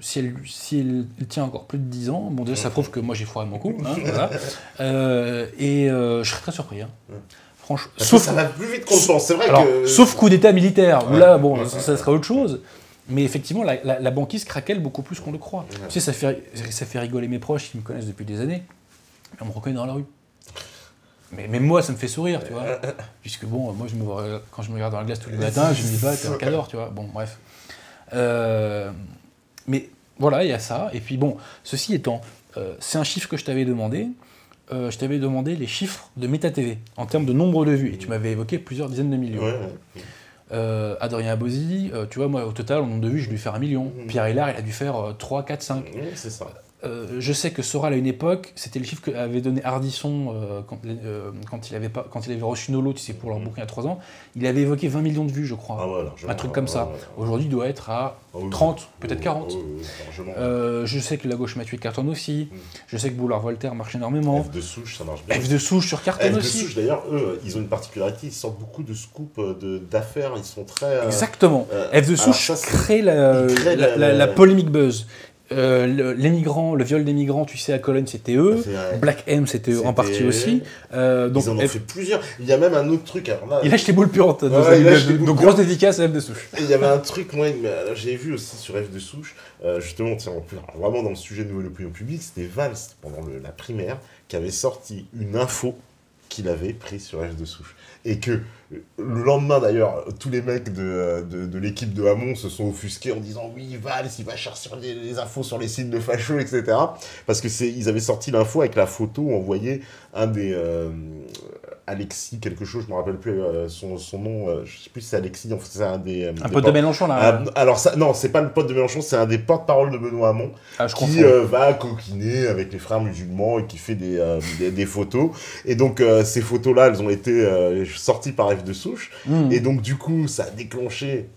si elle tient encore plus de 10 ans, bon, déjà, ça prouve que moi, j'ai foiré mon coup. Hein, voilà. Je serais très surpris. Hein. Sauf ça va plus vite qu'on le pense, c'est vrai. Alors, sauf coup d'état militaire, où là, bon, ça serait autre chose. Mais effectivement, la banquise craquelle beaucoup plus qu'on le croit. Tu sais, ça fait rigoler mes proches qui me connaissent depuis des années. Mais on me reconnaît dans la rue. Mais même moi, ça me fait sourire, tu vois. Puisque bon, moi, quand je me regarde dans la glace tous les matins, je me dis, t'es un cador, tu vois. Bon, bref. Mais voilà, il y a ça. Et puis bon, ceci étant, c'est un chiffre que je t'avais demandé. Je t'avais demandé les chiffres de MetaTV en termes de nombre de vues. Et tu m'avais évoqué plusieurs dizaines de millions. Adrien Abozy, tu vois, moi, au total, en nombre de vues, je lui fais 1 million. Pierre Hilard, il a dû faire 3, 4, 5. C'est ça. Je sais que Soral, à une époque, c'était le chiffre qu'avait donné Ardisson quand il avait reçu Nolo, tu sais, pour leur bouquin il y a 3 ans. Il avait évoqué 20 millions de vues, je crois. Un truc comme ça. Aujourd'hui, il doit être à 30, peut-être 40. Je sais que La Gauche m'a tué cartonne aussi. Je sais que Boulevard Voltaire marche énormément. F de Souche, ça marche bien. F de Souche sur cartonne aussi. F de Souche, d'ailleurs, eux, ils ont une particularité, ils sortent beaucoup de scoops d'affaires, ils sont très... Exactement. F de Souche crée la polémique buzz. Les migrants, le viol des migrants, tu sais, à Cologne, c'était eux. Black M, c'était eux en partie aussi. Donc, ils en ont fait plusieurs. Il y a même un autre truc. Alors là, il lâche les boules puantes. Donc, grosse dédicace à F de Souche. Et il y avait un truc, moi, j'ai vu aussi sur F de Souche, justement, tiens, vraiment dans le sujet de nouvelle opinion publique, c'était Valls, pendant la primaire, qui avait sorti une info qu'il avait prise sur F de Souche. Et que le lendemain, d'ailleurs, tous les mecs de l'équipe de Hamon se sont offusqués en disant « Oui, Valls, il va chercher les infos sur les sites de fachos, etc. » Parce qu'ils avaient sorti l'info avec la photo où on voyait un des... Alexis quelque chose, je me rappelle plus son nom, je sais plus si c'est Alexis, en fait, c'est un des... un pote de Mélenchon, là. Alors, non, c'est pas le pote de Mélenchon, c'est un des porte-parole de Benoît Hamon, qui va coquiner avec les frères musulmans et qui fait des photos. Et donc, ces photos-là, elles ont été sorties par F de Souche. Et donc, du coup, ça a déclenché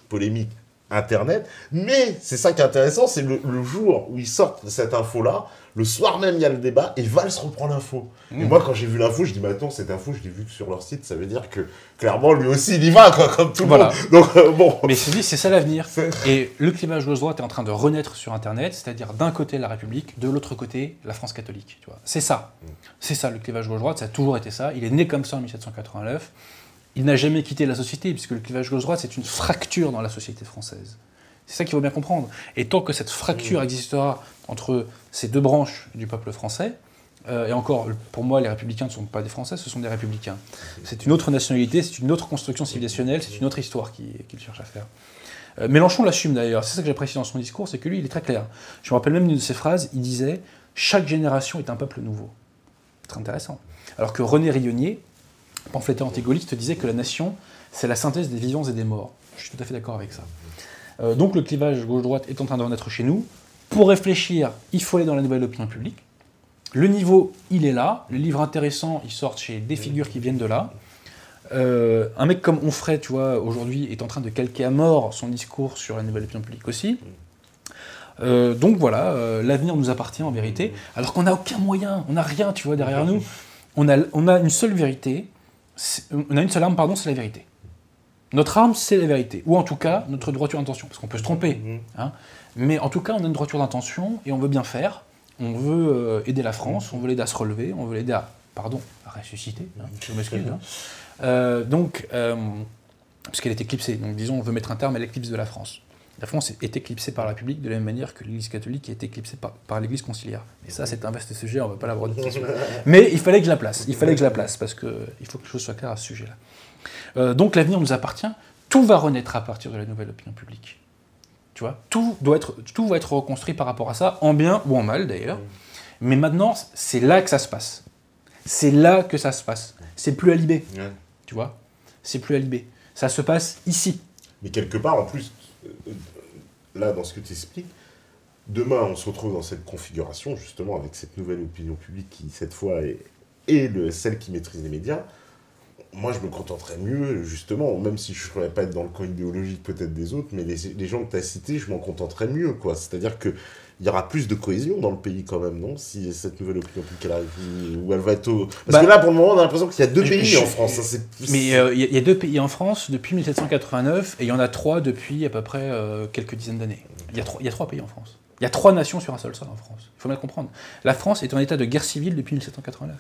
polémique Internet. Mais, c'est ça qui est intéressant, c'est le jour où ils sortent cette info-là, le soir même, il y a le débat, et Valls reprend l'info. Et moi, quand j'ai vu l'info, je dis, mais attends, cette info, je l'ai vue sur leur site, ça veut dire que, clairement, lui aussi, il y va, quoi, comme tout le monde. Donc, bon. Mais c'est ça l'avenir. Et le clivage gauche-droite est en train de renaître sur Internet, c'est-à-dire d'un côté la République, de l'autre côté la France catholique. Tu vois. C'est ça. C'est ça, le clivage gauche-droite, ça a toujours été ça. Il est né comme ça en 1789. Il n'a jamais quitté la société, puisque le clivage gauche-droite, c'est une fracture dans la société française. C'est ça qu'il faut bien comprendre. Et tant que cette fracture existera entre ces deux branches du peuple français, et encore, pour moi, les républicains ne sont pas des Français, ce sont des républicains. C'est une autre nationalité, c'est une autre construction civilisationnelle, c'est une autre histoire qu'il cherche à faire. Mélenchon l'assume d'ailleurs, c'est ça que j'apprécie dans son discours, c'est que lui, il est très clair. Je me rappelle même d'une de ses phrases, il disait « Chaque génération est un peuple nouveau ». Très intéressant. Alors que René Rillonnier, pamphlétaire anti-gaulliste, disait que la nation, c'est la synthèse des vivants et des morts. Je suis tout à fait d'accord avec ça. Donc le clivage gauche-droite est en train de renaître chez nous. Pour réfléchir, il faut aller dans la nouvelle opinion publique. Le niveau, il est là. Les livres intéressants, ils sortent chez des figures qui viennent de là. Un mec comme Onfray, tu vois, aujourd'hui, est en train de calquer à mort son discours sur la nouvelle opinion publique aussi. Donc voilà, l'avenir nous appartient en vérité, alors qu'on n'a aucun moyen, on n'a rien, tu vois, derrière nous. On a une seule vérité, on a une seule arme, pardon, c'est la vérité. Notre arme, c'est la vérité, ou en tout cas, notre droiture d'intention, parce qu'on peut se tromper. Hein. Mais en tout cas, on a une droiture d'intention, et on veut bien faire. On veut aider la France, on veut l'aider à se relever, on veut l'aider à ressusciter, hein, je m'excuse. Hein. Parce qu'elle est éclipsée, donc disons, on veut mettre un terme à l'éclipse de la France. La France est éclipsée par la République de la même manière que l'Église catholique est éclipsée par l'Église conciliaire. Et ça, c'est un vaste sujet, on ne va pas l'aborder tout de suite. Mais il fallait que je la place, parce qu'il faut que les choses soient claires à ce sujet-là. Donc l'avenir nous appartient, tout va renaître à partir de la nouvelle opinion publique. Tu vois, tout va être reconstruit par rapport à ça, en bien ou en mal d'ailleurs. Mais maintenant, c'est là que ça se passe. C'est là que ça se passe. C'est plus à Libé. Tu vois, c'est plus à Libé. Ça se passe ici. Mais quelque part, en plus, là, dans ce que tu expliques, demain, on se retrouve dans cette configuration, justement, avec cette nouvelle opinion publique qui, cette fois, est celle qui maîtrise les médias. Moi, je me contenterais mieux, justement, même si je ne pourrais pas être dans le camp idéologique peut-être des autres, mais les gens que tu as cités, je m'en contenterais mieux, quoi. C'est-à-dire qu'il y aura plus de cohésion dans le pays, quand même, non? Si cette nouvelle opinion publique, elle arrive, où elle va être au... Parce que là, pour le moment, on a l'impression qu'il y a deux pays en France. Ça, mais il y a deux pays en France depuis 1789, et il y en a trois depuis à peu près quelques dizaines d'années. Il y a trois pays en France. Il y a 3 nations sur un seul sol en France. Il faut bien le comprendre. La France est en état de guerre civile depuis 1789.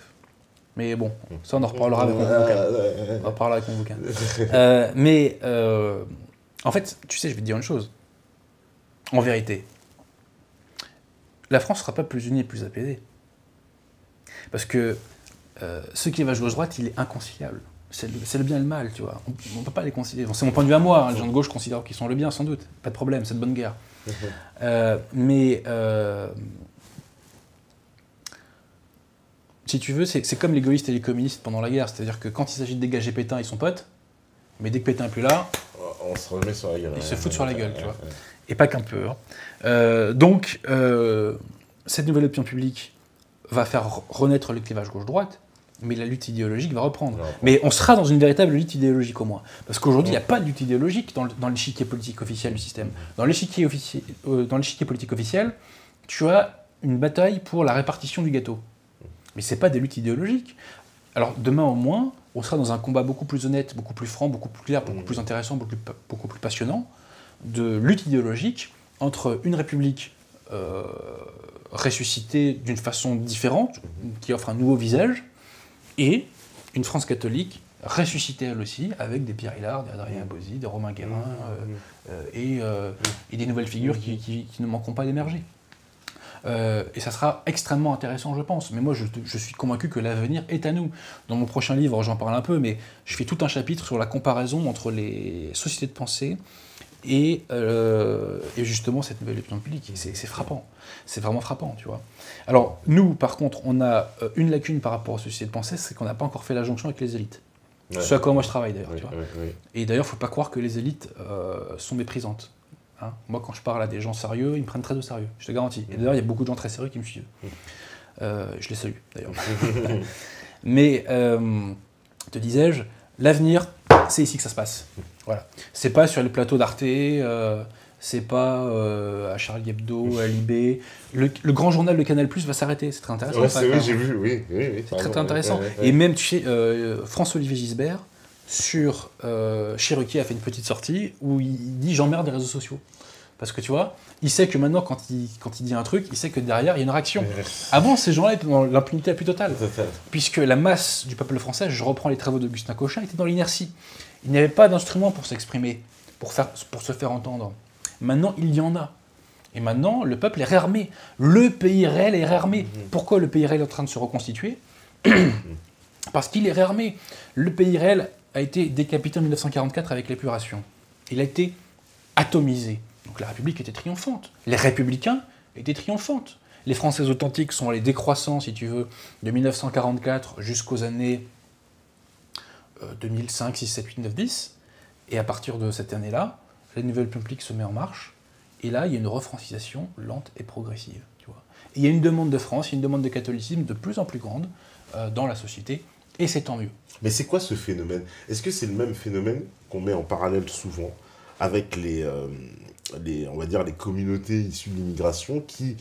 Mais bon, ça on en reparlera avec mon bouquin. On en reparlera avec mon bouquin. En fait, tu sais, je vais te dire une chose. En vérité, la France ne sera pas plus unie et plus apaisée. Parce que ce clivage gauche-droite, il est inconciliable. C'est le bien et le mal, tu vois. On ne peut pas les concilier. Bon, c'est mon point de vue à moi. Hein. Les gens de gauche considèrent qu'ils sont le bien, sans doute. Pas de problème, c'est de bonne guerre. Si tu veux, c'est comme les gaullistes et les communistes pendant la guerre. C'est-à-dire que quand il s'agit de dégager Pétain, ils sont potes. Mais dès que Pétain n'est plus là, on se remet sur la gueule. Ils se foutent sur la gueule, tu vois. Et pas qu'un peu. Hein. Donc, cette nouvelle opinion publique va faire renaître le clivage gauche-droite, mais la lutte idéologique va reprendre. Mais on sera dans une véritable lutte idéologique au moins. Parce qu'aujourd'hui, il n'y a pas de lutte idéologique dans l'échiquier politique officiel du système. Dans l'échiquier politique officiel, tu as une bataille pour la répartition du gâteau. Mais ce n'est pas des luttes idéologiques. Alors demain au moins, on sera dans un combat beaucoup plus honnête, beaucoup plus franc, beaucoup plus clair, beaucoup plus intéressant, beaucoup plus passionnant, de lutte idéologique entre une république ressuscitée d'une façon différente, qui offre un nouveau visage, et une France catholique ressuscitée elle aussi, avec des Pierre Hillard, des Adrien Bauzy, des Romain Guérin, et des nouvelles figures qui ne manqueront pas d'émerger. Et ça sera extrêmement intéressant, je pense. Mais moi, je suis convaincu que l'avenir est à nous. Dans mon prochain livre, j'en parle un peu, mais je fais tout un chapitre sur la comparaison entre les sociétés de pensée et justement cette nouvelle opinion publique. C'est frappant. C'est vraiment frappant, tu vois. Alors, nous, par contre, on a une lacune par rapport aux sociétés de pensée, c'est qu'on n'a pas encore fait la jonction avec les élites. Ouais. Ce à quoi moi je travaille, d'ailleurs. Tu vois. Et d'ailleurs, il ne faut pas croire que les élites sont méprisantes. Hein, moi, quand je parle à des gens sérieux, ils me prennent très au sérieux, je te garantis. Et d'ailleurs, il y a beaucoup de gens très sérieux qui me suivent. Je les salue, d'ailleurs. Mais, te disais-je, l'avenir, c'est ici que ça se passe. Voilà. C'est pas sur les plateaux d'Arte, c'est pas à Charlie Hebdo, à Libé. Le grand journal de Canal+ va s'arrêter, c'est très intéressant. Ouais, c'est vrai, j'ai vu, oui. C'est très, très intéressant. Et même, tu sais, François-Olivier Gisbert, sur Cherokee a fait une petite sortie où il dit « j'emmerde les réseaux sociaux ». Parce que tu vois, il sait que maintenant, quand il dit un truc, il sait que derrière, il y a une réaction. Avant, ces gens-là étaient dans l'impunité la plus totale. Puisque la masse du peuple français, je reprends les travaux d'Augustin Cochin, était dans l'inertie. Il n'y avait pas d'instrument pour s'exprimer, pour se faire entendre. Maintenant, il y en a. Et maintenant, le peuple est réarmé. Le pays réel est réarmé. Pourquoi le pays réel est en train de se reconstituer? Parce qu'il est réarmé. Le pays réel a été décapité en 1944 avec l'épuration. Il a été atomisé. Donc la République était triomphante. Les républicains étaient triomphantes. Les Français authentiques sont allés décroissant, si tu veux, de 1944 jusqu'aux années 2005, 6, 7, 8, 9, 10. Et à partir de cette année-là, la nouvelle République se met en marche. Et là, il y a une refrancisation lente et progressive. Tu vois. Et il y a une demande de France, il y a une demande de catholicisme de plus en plus grande dans la société. Et c'est tant mieux. Mais c'est quoi ce phénomène? Est-ce que c'est le même phénomène qu'on met en parallèle souvent avec on va dire, les communautés issues de l'immigration qui,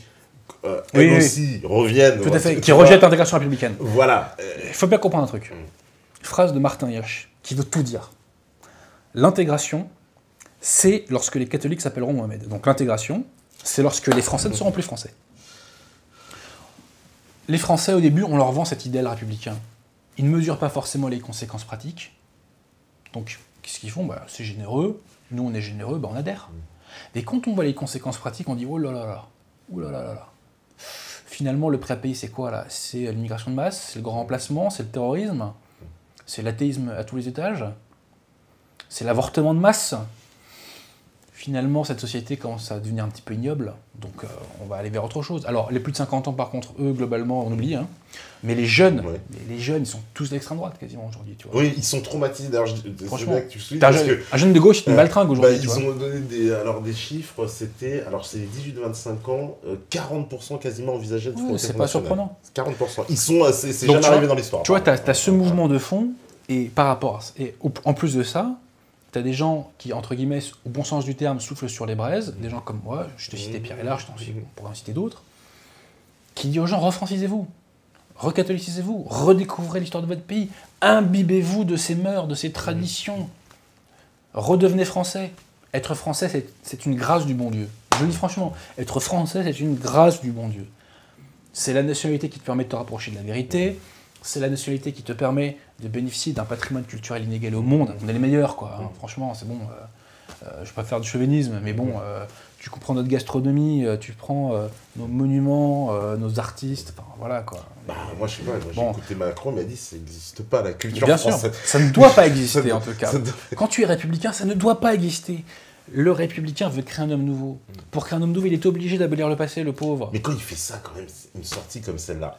elles aussi, reviennent... Tout à fait, qui rejettent l'intégration républicaine. Voilà. Il faut bien comprendre un truc. Phrase de Martin Hirsch, qui veut tout dire. L'intégration, c'est lorsque les catholiques s'appelleront Mohamed. Donc l'intégration, c'est lorsque les Français ne seront plus Français. Les Français, au début, on leur vend cet idéal républicain. Ils ne mesurent pas forcément les conséquences pratiques. Donc, qu'est-ce qu'ils font? C'est généreux. Nous, on est généreux, on adhère. Mais quand on voit les conséquences pratiques, on dit oh là là là, oh là là là là. Finalement, le prêt à payer, c'est quoi là? C'est l'immigration de masse, c'est le grand remplacement, c'est le terrorisme, c'est l'athéisme à tous les étages, c'est l'avortement de masse. Finalement, cette société commence à devenir un petit peu ignoble, donc on va aller vers autre chose. Alors, les plus de 50 ans, par contre, eux, globalement, on oublie, hein. Mais les jeunes, ils sont tous d'extrême droite, quasiment, aujourd'hui, tu vois. Oui, ils sont traumatisés. Franchement, que tu un jeune de gauche, c'est une baltringue aujourd'hui, tu vois. Ils ont donné des chiffres, c'est les 18-25 ans, 40% quasiment envisageaient de fraude. C'est pas surprenant. 40%. Ils sont, c'est jamais arrivé dans l'histoire. Tu vois, t'as ce mouvement de fond, et par rapport à... Et en plus de ça, t'as des gens qui, entre guillemets, au bon sens du terme, soufflent sur les braises, des gens comme moi, je te citais Pierre Hélard, on pourrait en citer d'autres, qui disent aux gens, refrancisez-vous, recatholicisez-vous, redécouvrez l'histoire de votre pays, imbibez-vous de ses mœurs, de ses traditions, redevenez français. Être français, c'est une grâce du bon Dieu. Je le dis franchement, être français, c'est une grâce du bon Dieu. C'est la nationalité qui te permet de te rapprocher de la vérité, c'est la nationalité qui te permet de bénéficier d'un patrimoine culturel inégalé au monde. On est les meilleurs, quoi. Hein. Franchement, c'est bon. Je ne vais pas faire du chauvinisme, mais bon, tu comprends notre gastronomie, tu prends nos monuments, nos artistes, enfin voilà, quoi. Moi, je sais pas, j'ai écouté Macron, il m'a dit ça n'existe pas, la culture bien française. Sûr, ça ne doit pas exister, en tout cas. Quand tu es républicain, ça ne doit pas exister. Le républicain veut créer un homme nouveau. Pour créer un homme nouveau, il est obligé d'abolir le passé, le pauvre. Mais quand il fait ça, quand même, une sortie comme celle-là,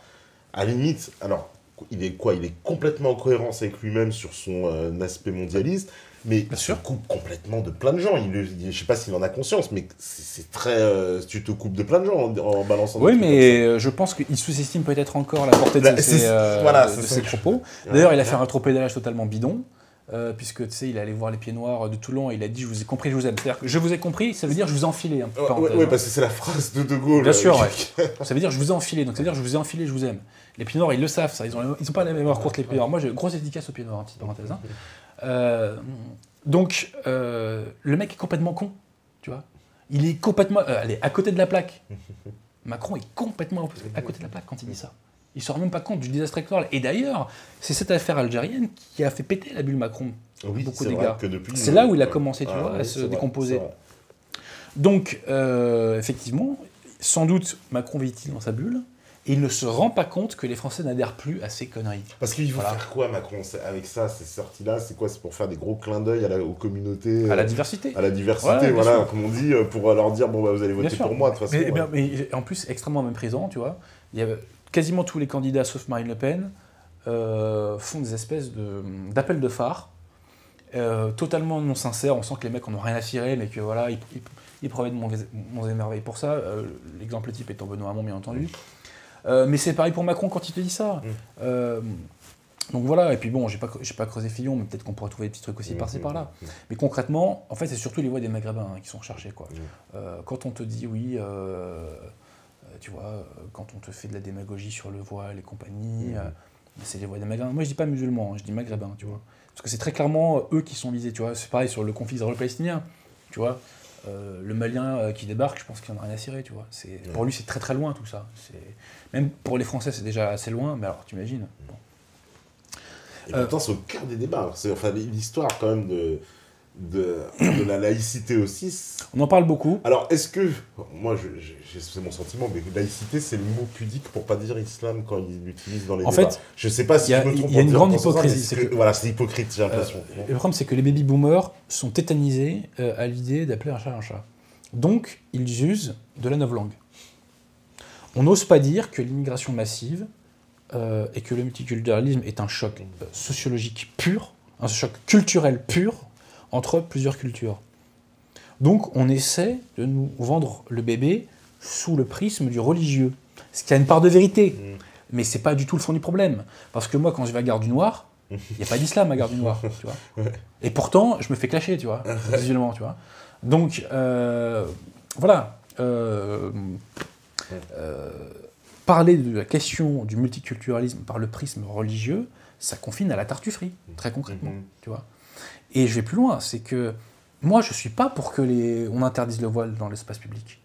à la limite, alors... Il est quoi? Il est complètement en cohérence avec lui-même sur son aspect mondialiste, mais il se coupe complètement de plein de gens. Je ne sais pas s'il en a conscience, mais c'est très... tu te coupes de plein de gens en balançant... Oui, mais je pense qu'il sous-estime peut-être encore la portée de ses propos. D'ailleurs, il a fait un rétropédalage totalement bidon, puisque tu sais, il est allé voir les Pieds Noirs de Toulon et il a dit « Je vous ai compris, je vous aime ». C'est-à-dire que je vous ai compris, ça veut dire « Je vous ai enfilé ». Oui, parce que c'est la phrase de De Gaulle. Bien sûr, ouais. Ça veut dire « Je vous ai enfilé ». Donc ça veut dire « Je vous ai enfilé, je vous aime ». Les Pieds Noirs, ils le savent, ça. Ils ont pas la mémoire courte, les Pieds Noirs. Moi, j'ai une grosse dédicace aux Pieds Noirs, petite parenthèse. Donc, le mec est complètement con, tu vois. Il est complètement... allez, à côté de la plaque. Macron est complètement à côté de la plaque quand il dit ça. Il ne se rend même pas compte du désastre électoral. Et d'ailleurs, c'est cette affaire algérienne qui a fait péter la bulle Macron. Oui, beaucoup d'égards. C'est là où il a commencé, tu vois, à se décomposer. Donc, effectivement, sans doute, Macron vit-il dans sa bulle. Et il ne se rend pas compte que les Français n'adhèrent plus à ces conneries. Parce qu'il veut faire quoi, Macron, avec ça, ces sorties-là? C'est quoi? C'est pour faire des gros clins d'œil aux communautés? À la diversité. À la diversité, voilà, comme on dit, pour leur dire, bon, vous allez voter pour moi, de toute façon. Mais en plus, extrêmement méprisant, tu vois. Il y a quasiment tous les candidats, sauf Marine Le Pen, font des espèces d'appels de phare, totalement non sincères. On sent que les mecs n'en ont rien à cirer, mais que voilà, ils promettent mon émerveil pour ça. L'exemple type étant Benoît Hamon, bien entendu. Mais c'est pareil pour Macron quand il te dit ça. Donc voilà, et puis bon, j'ai pas creusé Fillon, mais peut-être qu'on pourrait trouver des petits trucs aussi par-ci par-là. Mais concrètement, en fait, c'est surtout les voix des Maghrébins qui sont recherchées, quoi. Quand on te dit oui, tu vois, quand on te fait de la démagogie sur le voile et compagnie, c'est les voix des Maghrébins. Moi, je dis pas musulmans, hein, je dis Maghrébins, tu vois. Parce que c'est très clairement eux qui sont visés, tu vois. C'est pareil sur le conflit israélo-palestinien, tu vois. Le Malien qui débarque, je pense qu'il en a rien à cirer, tu vois. Pour lui, c'est très très loin tout ça. Même pour les Français, c'est déjà assez loin, mais alors tu imagines. Bon. Et pourtant, c'est au cœur des débats. C'est l'histoire quand même de la laïcité aussi. On en parle beaucoup. Alors, est-ce que... Moi, c'est mon sentiment, mais laïcité, c'est le mot pudique pour pas dire islam quand ils l'utilisent dans les débats. En fait, je sais pas si je me trompe. Il y a une grande hypocrisie. Voilà, c'est hypocrite, j'ai l'impression. Le problème, c'est que les baby-boomers sont tétanisés à l'idée d'appeler un chat un chat. Donc, ils usent de la novlangue. on n'ose pas dire que l'immigration massive et que le multiculturalisme est un choc sociologique pur, un choc culturel pur entre plusieurs cultures. Donc on essaie de nous vendre le bébé sous le prisme du religieux, ce qui a une part de vérité, mais c'est pas du tout le fond du problème. Parce que moi, quand je vais à Gare du Nord, il n'y a pas d'islam à Gare du Nord, tu vois. Ouais. Et pourtant, je me fais clasher, tu vois, visuellement, tu vois. Donc, voilà. Parler de la question du multiculturalisme par le prisme religieux, ça confine à la tartufferie, très concrètement, tu vois. Et je vais plus loin, c'est que moi, je suis pas pour que on interdise le voile dans l'espace public.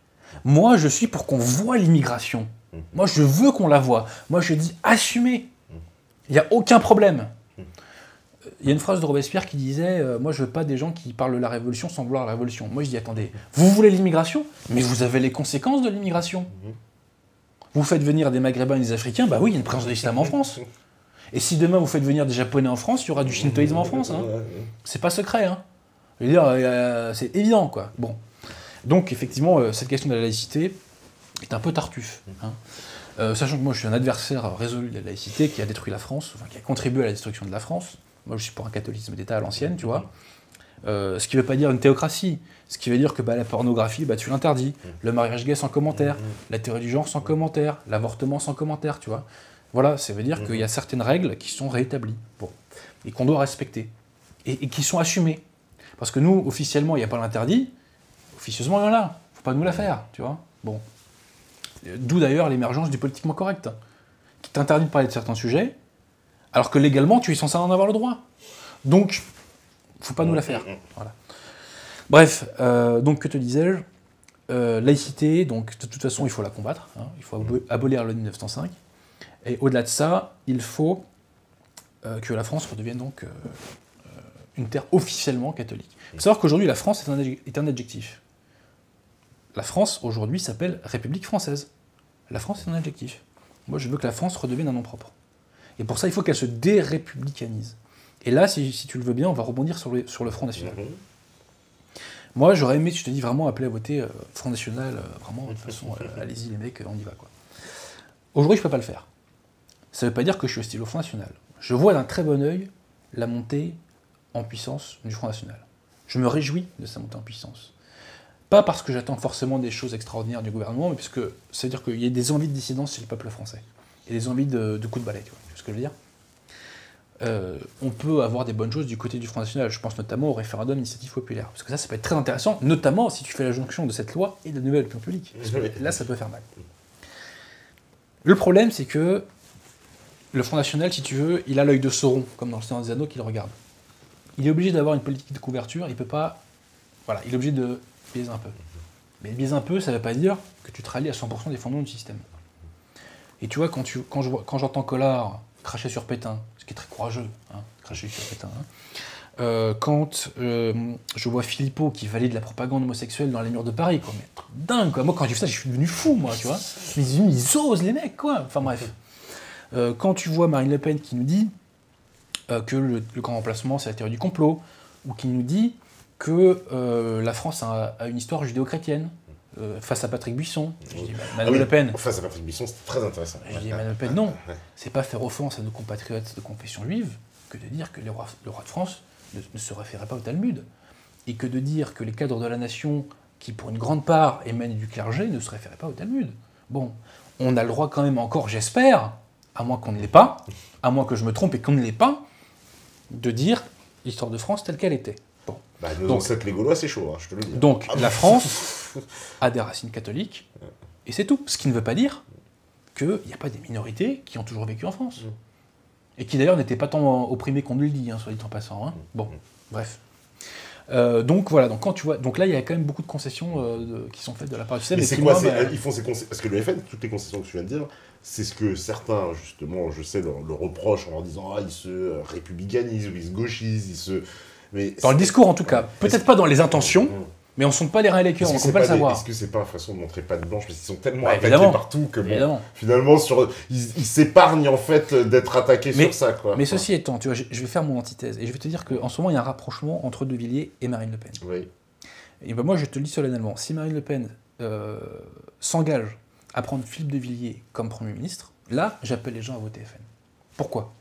Moi, je suis pour qu'on voit l'immigration. Moi, je veux qu'on la voie. Moi, je dis assumez. Il n'y a aucun problème. Il y a une phrase de Robespierre qui disait moi, je veux pas des gens qui parlent de la révolution sans vouloir la révolution. Moi, je dis attendez, vous voulez l'immigration, mais vous avez les conséquences de l'immigration. Vous faites venir des Maghrébins et des Africains, bah oui, il y a une présence de l'islam en France. Et si demain vous faites venir des Japonais en France, il y aura du shintoïsme en France. Hein. C'est pas secret. Hein. Je veux dire, c'est évident, quoi. Bon. Donc, effectivement, cette question de la laïcité est un peu tartuffe. Hein. Sachant que moi, je suis un adversaire résolu de la laïcité qui a détruit la France, enfin, qui a contribué à la destruction de la France. Moi, je suis pour un catholicisme d'État à l'ancienne, tu vois. Ce qui ne veut pas dire une théocratie. Ce qui veut dire que la pornographie, tu l'interdis. Le mariage gay sans commentaire. La théorie du genre sans commentaire. L'avortement sans commentaire, tu vois. Voilà, ça veut dire qu'il y a certaines règles qui sont réétablies. Bon. Et qu'on doit respecter. Et qui sont assumées. Parce que nous, officiellement, il n'y a pas l'interdit. Officieusement, il y en a. Il ne faut pas nous la faire, tu vois. Bon. D'où d'ailleurs l'émergence du politiquement correct, qui t'interdit de parler de certains sujets, alors que légalement, tu es censé en avoir le droit. Donc, il ne faut pas nous la faire. Voilà. Bref, donc que te disais-je, laïcité, donc de toute façon, il faut la combattre. Hein, il faut abolir le 1905. Et au-delà de ça, il faut que la France redevienne donc une terre officiellement catholique. Il faut savoir qu'aujourd'hui, la France est un adjectif. La France, aujourd'hui, s'appelle République française. La France est un adjectif. Moi, je veux que la France redevienne un nom propre. Et pour ça, il faut qu'elle se dérépublicanise. Et là, si tu le veux bien, on va rebondir sur le Front National. Moi, j'aurais aimé, je te dis, vraiment appeler à voter Front National, vraiment, de toute façon, allez-y les mecs, on y va, quoi. Aujourd'hui, je ne peux pas le faire. Ça ne veut pas dire que je suis hostile au Front National. Je vois d'un très bon œil la montée en puissance du Front National. Je me réjouis de sa montée en puissance. Pas parce que j'attends forcément des choses extraordinaires du gouvernement, mais parce que ça veut dire qu'il y a des envies de dissidence chez le peuple français. Et des envies de coups de balai, tu vois ce que je veux dire. On peut avoir des bonnes choses du côté du Front National. Je pense notamment au référendum d'initiative populaire. Parce que ça peut être très intéressant, notamment si tu fais la jonction de cette loi et de la nouvelle opinion publique. Parce que là, ça peut faire mal. Le problème, c'est que le Front National, si tu veux, il a l'œil de Sauron, comme dans le Seigneur des Anneaux, qu'il regarde. Il est obligé d'avoir une politique de couverture, il peut pas... Voilà, il est obligé de biaiser un peu. Mais biaiser un peu, ça ne veut pas dire que tu te rallies à 100% des fondements du système. Et tu vois, quand j'entends Collard cracher sur Pétain, ce qui est très courageux, hein, cracher sur Pétain, hein, quand je vois Philippot qui valide la propagande homosexuelle dans les murs de Paris, quoi, mais truc dingue, quoi. Moi, quand j'ai vu ça, je suis devenu fou, moi, tu vois. Ils osent, les mecs, quoi. Enfin, bref. Quand tu vois Marine Le Pen qui nous dit que le grand remplacement, c'est la théorie du complot, ou qui nous dit que la France a une histoire judéo-chrétienne, face à Patrick Buisson. Je dis, Madame Le Pen... Face à Patrick Buisson, c'était très intéressant. Je dis, Madame Le Pen, non. C'est pas faire offense à nos compatriotes de confession juive que de dire que le roi de France ne se référait pas au Talmud. Et que de dire que les cadres de la nation, qui pour une grande part émanent du clergé, ne se référaient pas au Talmud. Bon, on a le droit quand même encore, j'espère, à moins qu'on ne l'ait pas, à moins que je me trompe et qu'on ne l'ait pas, de dire l'histoire de France telle qu'elle était. Bon. Nos ancêtres les Gaulois, c'est chaud, hein, je te le dis. Donc, la France a des racines catholiques, et c'est tout. Ce qui ne veut pas dire qu'il n'y a pas des minorités qui ont toujours vécu en France. Et qui d'ailleurs n'étaient pas tant opprimées qu'on ne le dit, hein, soit dit en passant. Hein. Bon, bref. Donc voilà, donc quand tu vois, donc là il y a quand même beaucoup de concessions qui sont faites de la part du système. Mais c'est quoi ils font ces concessions parce que le FN, toutes les concessions que tu viens de dire, c'est ce que certains justement, je sais, le reprochent en leur disant ils se républicanisent ou ils se gauchisent, ils se. Mais dans le discours en tout cas, peut-être pas dans les intentions, mais on ne sonde pas les reins et les cœurs, on ne peut pas le savoir. Est-ce que c'est pas une façon de montrer patte blanche parce qu'ils sont tellement attaqués partout que finalement ils s'épargnent en fait d'être attaqués sur ça, quoi. Mais ceci étant, tu vois, je vais faire mon antithèse et je vais te dire qu'en ce moment il y a un rapprochement entre De Villiers et Marine Le Pen. Oui. Et ben moi je te le dis solennellement, si Marine Le Pen s'engage à prendre Philippe de Villiers comme Premier ministre, là, j'appelle les gens à voter FN. Pourquoi ?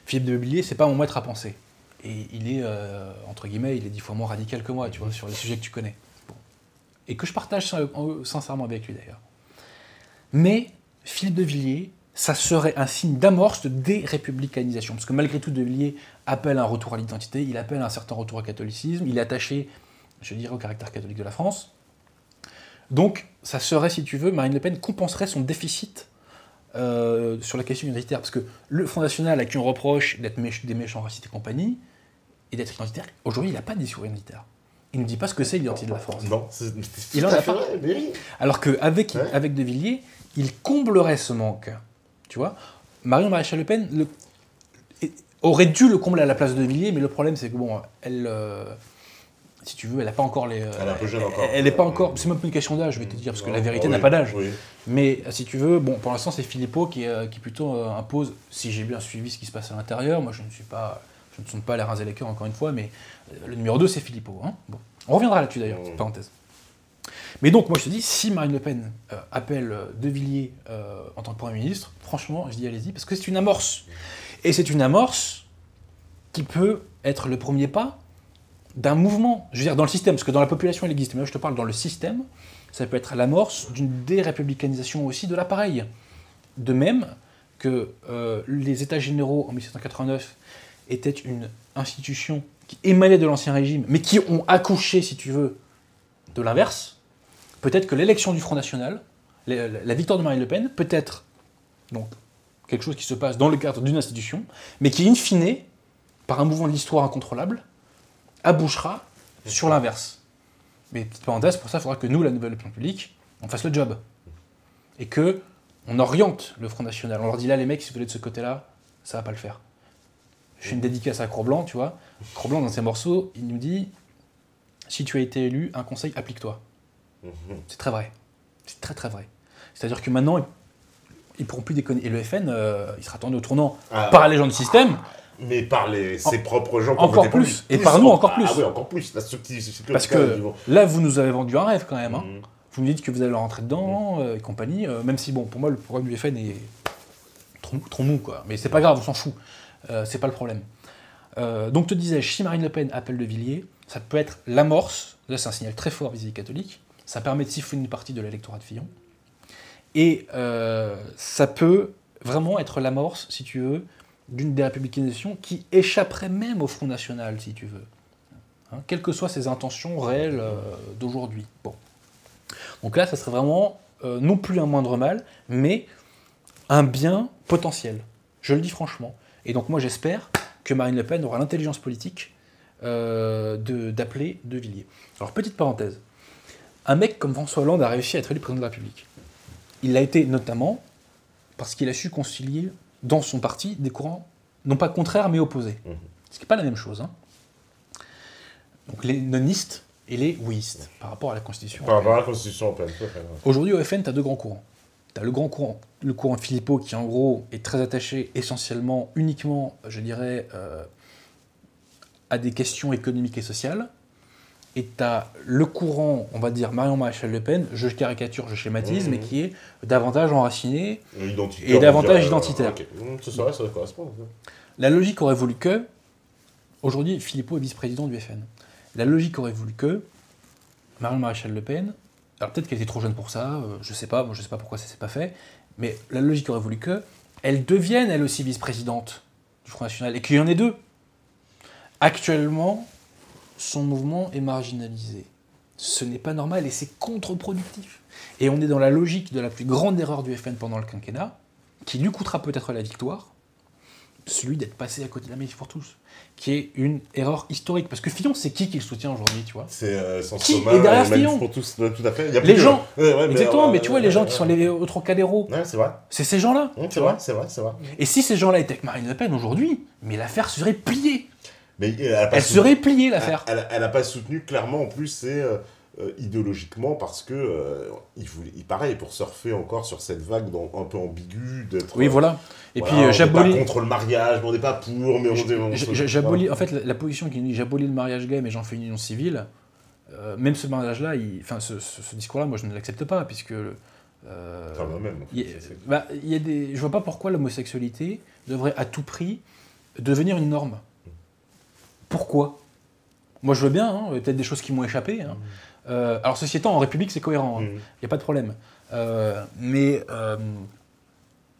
Philippe de Villiers, c'est pas mon maître à penser. Et il est, entre guillemets, il est 10 fois moins radical que moi, tu vois, sur les sujets que tu connais. Bon. Et que je partage sincèrement avec lui, d'ailleurs. Mais Philippe de Villiers, ça serait un signe d'amorce de dérépublicanisation. Parce que malgré tout, de Villiers appelle un retour à l'identité, il appelle un certain retour au catholicisme, il est attaché, je dirais, au caractère catholique de la France. Donc, ça serait, si tu veux, Marine Le Pen compenserait son déficit sur la question identitaire. Parce que le Front National, à qui on reproche d'être des méchants racistes et compagnie, et d'être identitaire, aujourd'hui, il n'a pas de discours identitaire. Il ne dit pas ce que c'est l'identité de la France. Non, il en a pas. Alors qu'avec De Villiers, il comblerait ce manque. Tu vois, Marion Maréchal Le Pen aurait dû le combler à la place de Villiers, mais le problème, c'est que, bon, elle... si tu veux, elle n'a pas encore les... elle est un peu jeune encore. Elle n'est pas encore... C'est même pas une question d'âge, je vais te dire, parce que la vérité n'a pas d'âge. Oui. Mais si tu veux, bon, pour l'instant, c'est Philippot qui plutôt impose, si j'ai bien suivi ce qui se passe à l'intérieur, moi je ne sonde pas les reins et les cœurs, encore une fois, mais le numéro 2, c'est Philippot. Hein, bon. On reviendra là-dessus d'ailleurs, petite parenthèse. Mais donc, moi je te dis, si Marine Le Pen appelle De Villiers en tant que Premier ministre, franchement, je dis allez-y, parce que c'est une amorce. Et c'est une amorce qui peut être le premier pas d'un mouvement, je veux dire dans le système, parce que dans la population elle existe, mais là je te parle dans le système, ça peut être l'amorce d'une dérépublicanisation aussi de l'appareil. De même que les États généraux en 1789 étaient une institution qui émanait de l'Ancien Régime, mais qui ont accouché, si tu veux, de l'inverse, peut-être que l'élection du Front National, la victoire de Marine Le Pen, peut être donc quelque chose qui se passe dans le cadre d'une institution, mais qui, in fine, par un mouvement de l'histoire incontrôlable, abouchera sur l'inverse. Mais petite parenthèse, pour ça, il faudra que nous, la nouvelle opinion publique, on fasse le job. Et que on oriente le Front National. On leur dit là, les mecs, si vous voulez de ce côté-là, ça va pas le faire. Je fais une dédicace à Cro-Blanc, tu vois. Cro-Blanc, dans ses morceaux, il nous dit « Si tu as été élu, un conseil, applique-toi. » C'est très vrai. C'est très très vrai. C'est-à-dire que maintenant, ils pourront plus déconner. Et le FN, il sera tendu au tournant par les gens du système. Mais par ses propres gens. Encore plus. Et par nous, encore plus. Ah oui, encore plus. Là, parce que là, vous nous avez vendu un rêve quand même. Hein. Vous nous dites que vous allez rentrer dedans et compagnie. Même si, bon, pour moi, le programme du FN est trop mou, quoi. Mais c'est pas grave, on s'en fout. C'est pas le problème. Donc, te disais-je, si Marine Le Pen appelle De Villiers, ça peut être l'amorce. Là, c'est un signal très fort vis-à-vis catholique. Ça permet de siphonner une partie de l'électorat de Fillon. Et ça peut vraiment être l'amorce, si tu veux, d'une dérépublicanisation qui échapperait même au Front National, si tu veux. Hein, quelles que soient ses intentions réelles d'aujourd'hui. Bon. Donc là, ça serait vraiment non plus un moindre mal, mais un bien potentiel. Je le dis franchement. Et donc moi, j'espère que Marine Le Pen aura l'intelligence politique d'appeler De Villiers. Alors, petite parenthèse. Un mec comme François Hollande a réussi à être élu président de la République. Il l'a été notamment parce qu'il a su concilier dans son parti des courants, non pas contraires, mais opposés. Ce qui n'est pas la même chose. Hein. Donc les nonistes et les ouïistes, par rapport à la Constitution européenne. Par rapport à la Constitution européenne. Aujourd'hui, au FN, tu as deux grands courants. Tu as le grand courant, le courant Philippot, qui en gros est très attaché essentiellement, uniquement, je dirais, à des questions économiques et sociales. Et tu as le courant, on va dire, Marion Maréchal Le Pen, je caricature, je schématise, mais qui est davantage enraciné et davantage identitaire. Okay. Ça correspond. La logique aurait voulu que, aujourd'hui, Philippot est vice-président du FN. La logique aurait voulu que Marion Maréchal Le Pen, alors peut-être qu'elle était trop jeune pour ça, je sais pas pourquoi ça s'est pas fait, mais la logique aurait voulu que elle devienne elle aussi vice-présidente du Front National, et qu'il y en ait deux. Actuellement, son mouvement est marginalisé. Ce n'est pas normal et c'est contre-productif. Et on est dans la logique de la plus grande erreur du FN pendant le quinquennat, qui lui coûtera peut-être la victoire, celui d'être passé à côté de la Manif pour tous, qui est une erreur historique. Parce que Fillon, c'est qui le soutient aujourd'hui, tu vois ? C'est sans qui est derrière Fillon ? Pour tous, tout à fait. Il y a les gens, exactement, mais tu vois, les gens qui sont allés au Trocadéro, c'est vrai. C'est ces gens-là. C'est vrai, c'est vrai. Et si ces gens-là étaient avec Marine Le Pen aujourd'hui, mais l'affaire serait pliée. Mais elle serait pliée, l'affaire. Elle n'a pas soutenu, clairement, en plus, c'est idéologiquement, parce que il pareil, pour surfer encore sur cette vague un peu ambiguë d'être... Oui, voilà. Et voilà, puis, j'abolis... On n'est pas contre le mariage, mais on n'est pas pour, mais j'abolis... En fait, la position qui nous dit « j'abolis le mariage gay, mais j'en fais une union civile », même ce mariage-là, ce discours-là, moi, je ne l'accepte pas, puisque Même. Je vois pas pourquoi l'homosexualité devrait à tout prix devenir une norme. Pourquoi ? Moi, je veux bien, hein, il y a peut-être des choses qui m'ont échappé. Hein. Alors, ceci étant, en République, c'est cohérent, il n'y a pas de problème.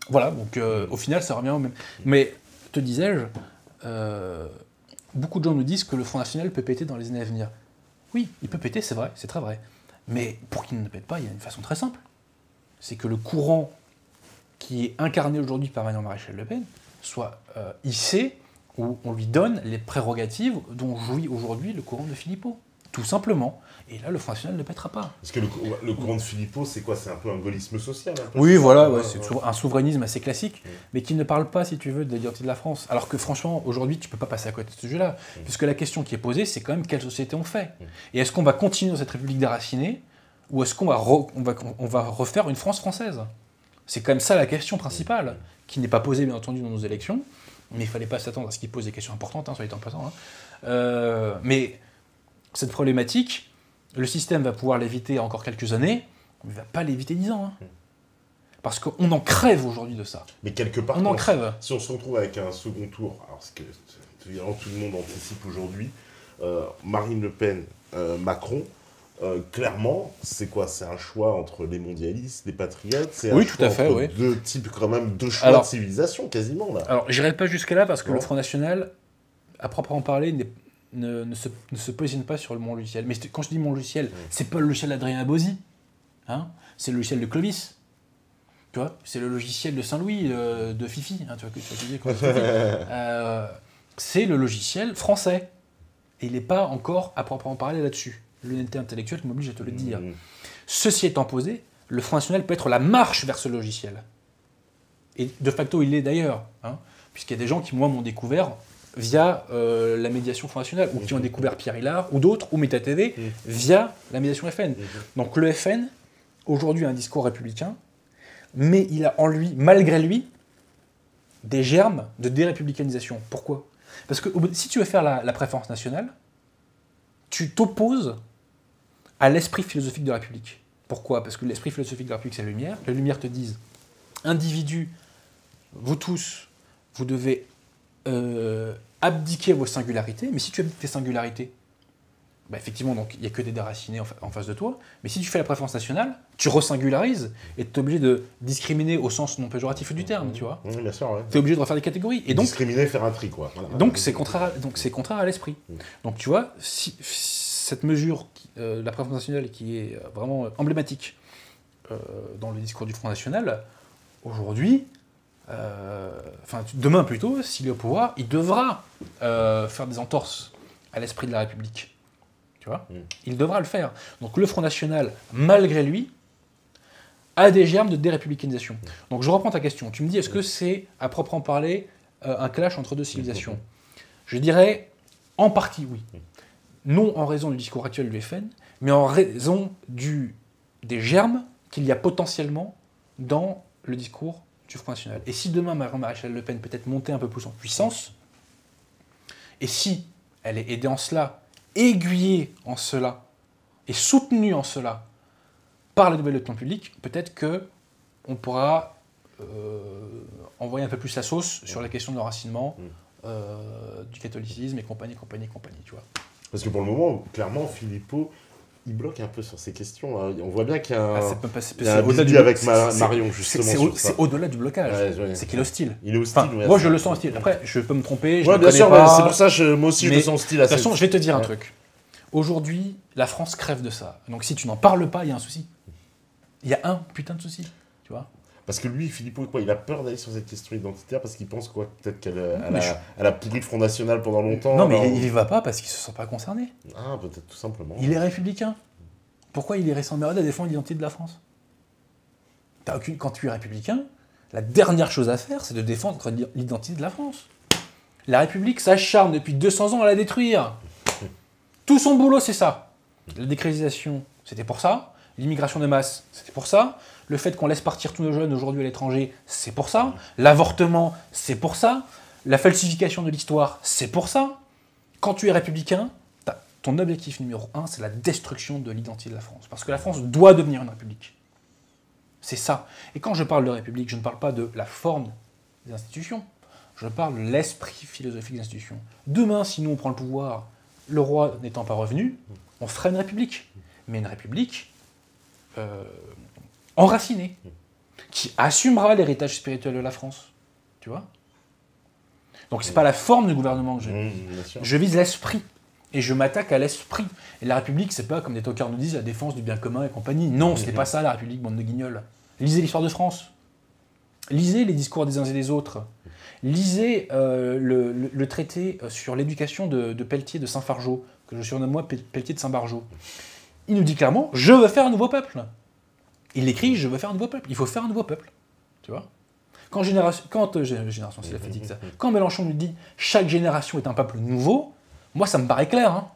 Voilà, donc au final, ça revient au même. Mais, te disais-je, beaucoup de gens nous disent que le Front National peut péter dans les années à venir. Oui, il peut péter, c'est vrai, c'est très vrai. Mais pour qu'il ne pète pas, il y a une façon très simple. C'est que le courant qui est incarné aujourd'hui par Marion Maréchal Le Pen soit hissé, où on lui donne les prérogatives dont jouit aujourd'hui le courant de Philippot. Tout simplement. Et là, le Front National ne pètera pas. Parce que le courant de Philippot, c'est quoi ? C'est un peu un gaullisme social. Oui, voilà, c'est un souverainisme assez classique, mais qui ne parle pas, si tu veux, de l'identité de la France. Alors que franchement, aujourd'hui, tu ne peux pas passer à côté de ce sujet-là, puisque la question qui est posée, c'est quand même quelle société on fait. Et est-ce qu'on va continuer dans cette République déracinée, ou est-ce qu'on va, on va refaire une France française ? C'est quand même ça la question principale, qui n'est pas posée, bien entendu, dans nos élections, mais il ne fallait pas s'attendre à ce qu'ils posent des questions importantes, soyez en passant. Mais cette problématique, le système va pouvoir l'éviter encore quelques années, mais il ne va pas l'éviter 10 ans. Parce qu'on en crève aujourd'hui de ça. Mais quelque part, on en crève. Si on se retrouve avec un second tour, alors ce que évidemment tout le monde anticipe aujourd'hui, Marine Le Pen, Macron, clairement, c'est quoi ? C'est un choix entre les mondialistes, les patriotes, c'est un choix entre deux types, quand même, deux choix de civilisation, quasiment, là. Alors, j'irai pas jusque-là, parce que le Front National, à proprement parler, ne se positionne pas sur le mon logiciel. Mais quand je dis mon logiciel, c'est pas le logiciel d'Adrien Abosi, hein, c'est le logiciel de Clovis. Tu vois, c'est le logiciel de Saint-Louis, de Fifi, hein, tu vois, c'est le logiciel français. Et il n'est pas encore à proprement parler là-dessus. L'honnêteté intellectuelle m'oblige à te le dire. Ceci étant posé, le Front National peut être la marche vers ce logiciel. Et de facto, il l'est d'ailleurs, hein, puisqu'il y a des gens qui, moi, m'ont découvert via la médiation Front National, ou qui ont découvert Pierre Hillard, ou d'autres, ou Méta TV, via la médiation FN. Donc le FN, aujourd'hui, a un discours républicain, mais il a en lui, malgré lui, des germes de dérépublicanisation. Pourquoi ? Parce que si tu veux faire la préférence nationale, tu t'opposes à l'esprit philosophique de la République. Pourquoi ? Parce que l'esprit philosophique de la République, c'est la Lumière. Les Lumières te disent, individus, vous tous, vous devez abdiquer vos singularités, mais si tu abdiques tes singularités, bah effectivement, il n'y a que des déracinés en face de toi, mais si tu fais la préférence nationale, tu resingularises et tu es obligé de discriminer au sens non péjoratif du terme, tu vois. Bien sûr, ouais. Tu es obligé de refaire des catégories. Et donc, discriminer, faire un tri, quoi. Voilà. Donc c'est contraire à l'esprit. Donc tu vois, cette mesure, la préférence nationale, qui est vraiment emblématique dans le discours du Front National, aujourd'hui, demain plutôt, s'il est au pouvoir, il devra faire des entorses à l'esprit de la République. Tu vois, il devra le faire. Donc le Front National, malgré lui, a des germes de dérépublicanisation. Donc je reprends ta question. Tu me dis, est-ce que c'est, à proprement parler, un clash entre deux civilisations ? Je dirais, en partie, oui. Non en raison du discours actuel du FN, mais en raison des germes qu'il y a potentiellement dans le discours du Front National. Et si demain, Marion Maréchal Le Pen peut être montée un peu plus en puissance, et si elle est aidée en cela, aiguillée en cela, et soutenue en cela par la nouvelle opinion publique, peut-être qu'on pourra envoyer un peu plus la sauce sur la question de l'enracinement, du catholicisme et compagnie, tu vois. Parce que pour le moment, clairement, Philippot, il bloque un peu sur ces questions. Hein. On voit bien qu'il y a un bidu avec Marion, justement. C'est au-delà du blocage. C'est qu'il est hostile. Il est hostile. Enfin, moi, je le sens hostile. Après, je peux me tromper. Ouais, bien sûr, c'est pour ça que moi aussi, je me sens hostile. De toute façon, je vais te dire un truc. Aujourd'hui, la France crève de ça. Donc, si tu n'en parles pas, il y a un souci. Il y a un putain de souci. Tu vois ? Parce que lui, Philippot, il a peur d'aller sur cette question identitaire parce qu'il pense quoi ? Peut-être qu'elle a pourri le Front National pendant longtemps. Non, mais il y va pas parce qu'il se sent pas concerné. Ah, peut-être tout simplement. Il est républicain. Pourquoi il irait s'emmerder à défendre l'identité de la France ? Quand tu es républicain, la dernière chose à faire, c'est de défendre l'identité de la France. La République s'acharne depuis 200 ans à la détruire. Tout son boulot, c'est ça. La décrédibilisation, c'était pour ça. L'immigration de masse, c'était pour ça. Le fait qu'on laisse partir tous nos jeunes aujourd'hui à l'étranger, c'est pour ça. L'avortement, c'est pour ça. La falsification de l'histoire, c'est pour ça. Quand tu es républicain, ton objectif numéro 1, c'est la destruction de l'identité de la France. Parce que la France doit devenir une république. C'est ça. Et quand je parle de République, je ne parle pas de la forme des institutions, je parle de l'esprit philosophique des institutions. Demain, si nous on prend le pouvoir, le roi n'étant pas revenu, on ferait une République. Mais une République enracinée, qui assumera l'héritage spirituel de la France. Tu vois ? Donc c'est pas la forme du gouvernement que je vise. Je vise l'esprit. Et je m'attaque à l'esprit. Et la République, c'est pas, comme des tocards nous disent, la défense du bien commun et compagnie. Non, ce n'est pas ça, la République, bande de guignols. Lisez l'histoire de France. Lisez les discours des uns et des autres. Lisez le traité sur l'éducation de Pelletier de Saint-Fargeau, que je surnomme moi Pelletier de Saint-Bargeau. Il nous dit clairement, je veux faire un nouveau peuple. Il écrit, je veux faire un nouveau peuple. Il faut faire un nouveau peuple. Tu vois ? Quand génération, c'est la fatigue, ça. Quand Mélenchon nous dit, chaque génération est un peuple nouveau, moi, ça me paraît clair. Hein.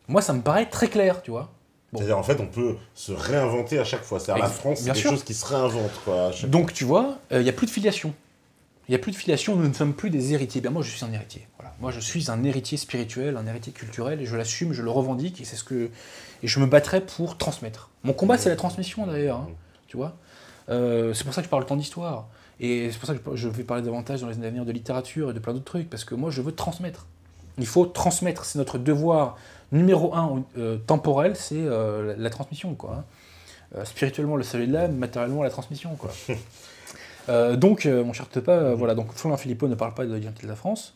Moi, ça me paraît très clair, tu vois. Bon. C'est-à-dire, en fait, on peut se réinventer à chaque fois. C'est-à-dire, la France, c'est quelque chose qui se réinvente, quoi. Donc, tu vois, il n'y a plus de filiation. Il n'y a plus de filiation, nous ne sommes plus des héritiers. Bien, moi, je suis un héritier. Voilà. Moi, je suis un héritier spirituel, un héritier culturel, et je l'assume, je le revendique, et je me battrai pour transmettre. Mon combat, c'est la transmission, d'ailleurs. Hein, tu vois. C'est pour ça que je parle tant d'histoire. Et c'est pour ça que je vais parler davantage dans les années à venir de littérature et de plein d'autres trucs, parce que moi, je veux transmettre. Il faut transmettre, c'est notre devoir numéro 1 temporel, c'est la transmission, quoi. Spirituellement, le salut de l'âme, matériellement, la transmission, quoi. Donc, mon cher Tepa, voilà, donc Florian Philippot ne parle pas de l'identité de la France.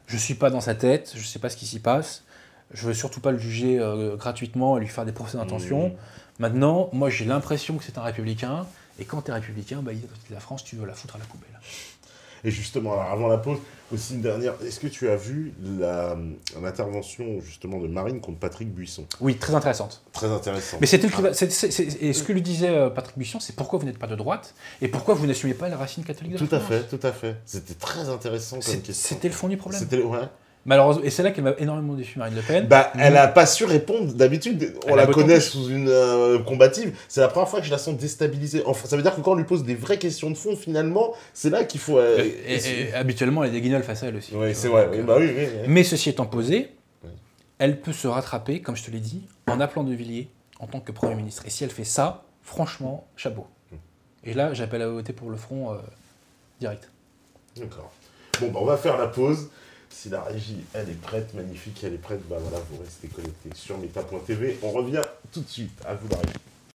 Je suis pas dans sa tête, je sais pas ce qui s'y passe. Je veux surtout pas le juger gratuitement et lui faire des procès d'intention. Maintenant, moi, j'ai l'impression que c'est un républicain, et quand tu es républicain, l'identité de la France, tu veux la foutre à la poubelle. Et justement, alors avant la pause, aussi une dernière, est-ce que tu as vu l'intervention justement de Marine contre Patrick Buisson ? Oui, très intéressante. Très intéressante. Mais et ce que lui disait Patrick Buisson, c'est pourquoi vous n'êtes pas de droite et pourquoi vous n'assumez pas la racine catholique de la France. Tout à fait. C'était très intéressant comme question. C'était le fond du problème. Ouais. Malheureusement, et c'est là qu'elle m'a énormément déçu, Marine Le Pen. Elle n'a pas su répondre. D'habitude, on la connaît sous une combative. C'est la première fois que je la sens déstabilisée. Enfin, ça veut dire que quand on lui pose des vraies questions de fond, finalement, c'est là qu'il faut... Et habituellement, elle est des guignols face à elle aussi. Oui, c'est vrai. Oui. Mais ceci étant posé, elle peut se rattraper, comme je te l'ai dit, en appelant De Villiers en tant que Premier ministre. Et si elle fait ça, franchement, chapeau. Et là, j'appelle à voter pour le front direct. D'accord. Bon, on va faire la pause. Si la régie, elle est prête, magnifique, elle est prête, voilà, vous restez connectés sur meta.tv. On revient tout de suite. À vous la régie.